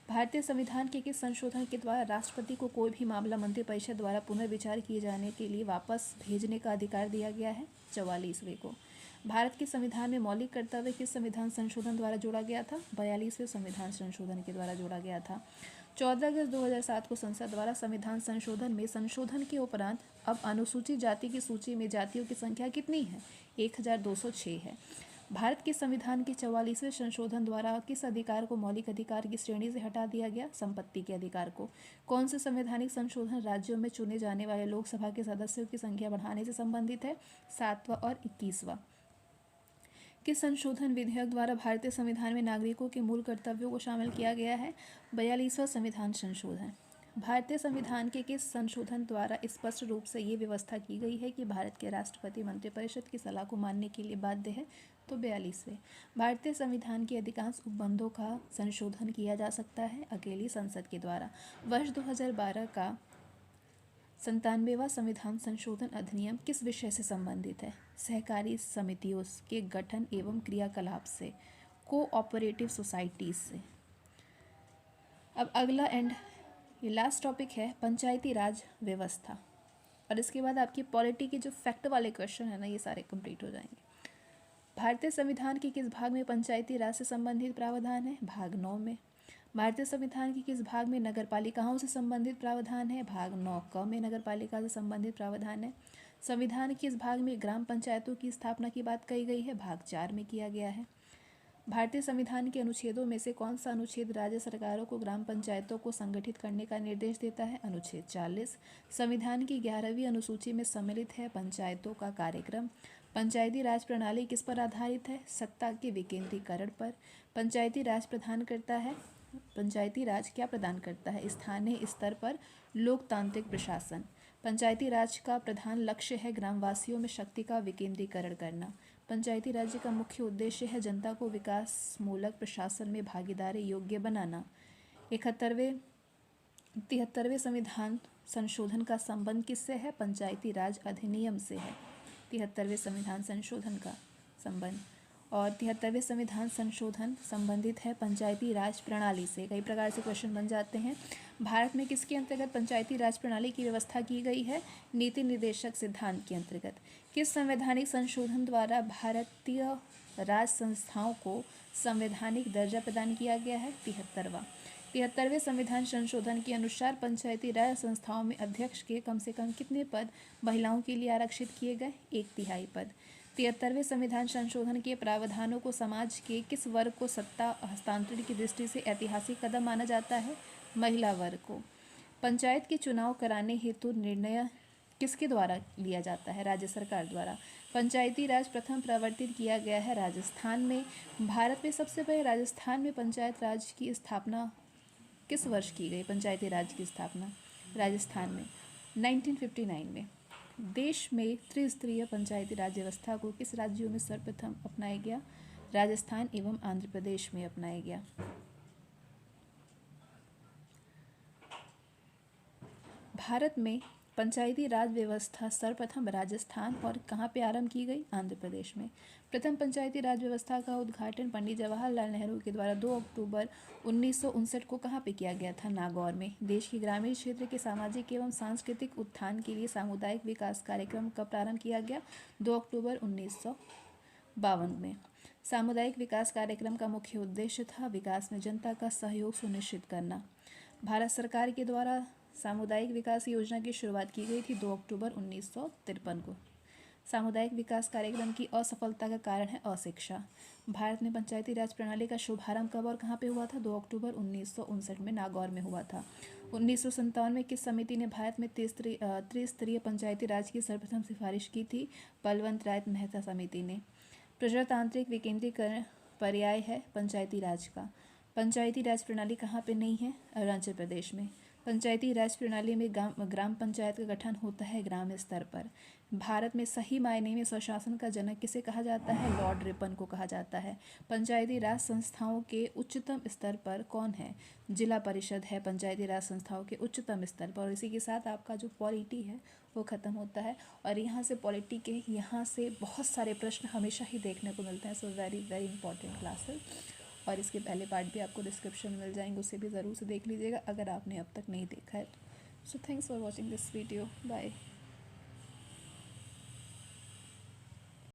भारतीय संविधान के किस संशोधन के द्वारा राष्ट्रपति को कोई भी मामला मंत्रिपरिषद द्वारा पुनर्विचार किए जाने के लिए वापस भेजने का अधिकार दिया गया है? 44वें को। भारत के संविधान में मौलिक कर्तव्य किस संविधान संशोधन द्वारा जोड़ा गया था? 42वें संविधान संशोधन के द्वारा जोड़ा गया था। 14 अगस्त 2007 को संसद द्वारा संविधान संशोधन में संशोधन के उपरांत अब अनुसूचित जाति की सूची में जातियों की संख्या कितनी है? 1206 है। भारत के संविधान के 44वें संशोधन द्वारा किस अधिकार को मौलिक अधिकार की श्रेणी से हटा दिया गया? संपत्ति के अधिकार को। कौन से संवैधानिक संशोधन राज्यों में चुने जाने वाले लोकसभा के सदस्यों की संख्या बढ़ाने से संबंधित है? 7वां और 21वां। किस संशोधन विधेयक द्वारा भारतीय संविधान में नागरिकों के मूल कर्तव्यों को शामिल किया गया है? 42वां संविधान संशोधन। भारतीय संविधान के किस संशोधन द्वारा स्पष्ट रूप से ये व्यवस्था की गई है कि भारत के राष्ट्रपति मंत्रिपरिषद की सलाह को मानने के लिए बाध्य है? तो 42वें। भारतीय संविधान के अधिकांश उपबंधों का संशोधन किया जा सकता है अकेली संसद के द्वारा। वर्ष 2012 का 97वां संविधान संशोधन अधिनियम किस विषय से संबंधित है? सहकारी समितियों के गठन एवं क्रियाकलाप से, कोऑपरेटिव सोसाइटीज से। अब अगला एंड ये लास्ट टॉपिक है पंचायती राज व्यवस्था, और इसके बाद आपकी पॉलिटी के जो फैक्ट वाले क्वेश्चन है ना, ये सारे कंप्लीट हो जाएंगे। भारतीय संविधान के किस भाग में पंचायती राज से संबंधित प्रावधान है? भाग 9 में। भारतीय संविधान के किस भाग में नगर पालिकाओं से संबंधित प्रावधान है? भाग 9 क में नगर पालिका से संबंधित प्रावधान है। संविधान के किस भाग में ग्राम पंचायतों की स्थापना की बात कही गई है? भाग 4 में किया गया है। भारतीय संविधान के अनुच्छेदों में से कौन सा अनुच्छेद राज्य सरकारों को ग्राम पंचायतों को संगठित करने का निर्देश देता है? अनुच्छेद 40। संविधान की 11वीं अनुसूची में सम्मिलित है पंचायतों का कार्यक्रम। पंचायती राज प्रणाली किस पर आधारित है? सत्ता के विकेंद्रीकरण पर। पंचायती राज पंचायती राज क्या प्रदान करता है? स्थानीय स्तर पर लोकतांत्रिक प्रशासन। पंचायती राज का प्रधान लक्ष्य है ग्रामवासियों में शक्ति का विकेंद्रीकरण करना। पंचायती राज का मुख्य उद्देश्य है जनता को विकासमूलक प्रशासन में भागीदारी योग्य बनाना। 73वें संविधान संशोधन का संबंध किससे है? पंचायती राज अधिनियम से है 73वें संविधान संशोधन का संबंध। और 73वें संविधान संशोधन संबंधित है पंचायती राज प्रणाली से। कई प्रकार से क्वेश्चन बन जाते हैं। भारत में किसके अंतर्गत पंचायती राज प्रणाली की व्यवस्था की गई है? नीति निर्देशक सिद्धांत के अंतर्गत। किस संवैधानिक संशोधन द्वारा भारतीय राज संस्थाओं को संवैधानिक दर्जा प्रदान किया गया है? 73वें संविधान संशोधन के अनुसार पंचायती राज संस्थाओं में अध्यक्ष के कम से कम कितने पद महिलाओं के लिए आरक्षित किए गए? 1/3 पद। 73वें संविधान संशोधन के प्रावधानों को समाज के किस वर्ग को सत्ता हस्तांतरण की दृष्टि से ऐतिहासिक कदम माना जाता है? महिला वर्ग को। पंचायत के चुनाव कराने हेतु निर्णय किसके द्वारा लिया जाता है? राज्य सरकार द्वारा। पंचायती राज प्रथम प्रवर्तित किया गया है राजस्थान में। भारत में सबसे पहले राजस्थान में पंचायत राज की स्थापना किस वर्ष की गई? पंचायती राज की स्थापना राजस्थान में 1959 में। देश में त्रिस्तरीय पंचायती राज व्यवस्था को किस राज्यों में सर्वप्रथम अपनाया गया? राजस्थान एवं आंध्र प्रदेश में अपनाया गया। भारत में पंचायती राज व्यवस्था सर्वप्रथम राजस्थान और कहाँ पे आरंभ की गई? आंध्र प्रदेश में। प्रथम पंचायती राज व्यवस्था का उद्घाटन पंडित जवाहरलाल नेहरू के द्वारा 2 अक्टूबर 1959 को कहाँ पे किया गया था? नागौर में। देश के ग्रामीण क्षेत्र के सामाजिक एवं सांस्कृतिक उत्थान के लिए सामुदायिक विकास कार्यक्रम कब प्रारंभ किया गया? 2 अक्टूबर 1952 में। सामुदायिक विकास कार्यक्रम का मुख्य उद्देश्य था विकास में जनता का सहयोग सुनिश्चित करना। भारत सरकार के द्वारा सामुदायिक विकास योजना की शुरुआत की गई थी 2 अक्टूबर 1953 को। सामुदायिक विकास कार्यक्रम की असफलता का कारण है अशिक्षा। भारत में पंचायती राज प्रणाली का शुभारंभ कब और कहाँ पे हुआ था? 2 अक्टूबर 1959 में नागौर में हुआ था। 1957 में किस समिति ने भारत में त्रिस्तरीय पंचायती राज की सर्वप्रथम सिफारिश की थी? बलवंत राय मेहता समिति ने। प्रजातांत्रिक विकेंद्रीकरण पर्याय है पंचायती राज का। पंचायती राज प्रणाली कहाँ पे नहीं है? अरुणाचल प्रदेश में। पंचायती राज प्रणाली में ग्राम पंचायत का गठन होता है ग्राम स्तर पर। भारत में सही मायने में स्वशासन का जनक किसे कहा जाता है? लॉर्ड रिपन को कहा जाता है। पंचायती राज संस्थाओं के उच्चतम स्तर पर कौन है? जिला परिषद है पंचायती राज संस्थाओं के उच्चतम स्तर पर। और इसी के साथ आपका जो पॉलिटी है वो ख़त्म होता है। और यहाँ से पॉलिटी के यहाँ से बहुत सारे प्रश्न हमेशा ही देखने को मिलते हैं। So very very important classes. और इसके पहले पार्ट भी आपको डिस्क्रिप्शन में मिल जाएंगे, उसे भी ज़रूर से देख लीजिएगा अगर आपने अब तक नहीं देखा है तो। So thanks for watching this video. Bye.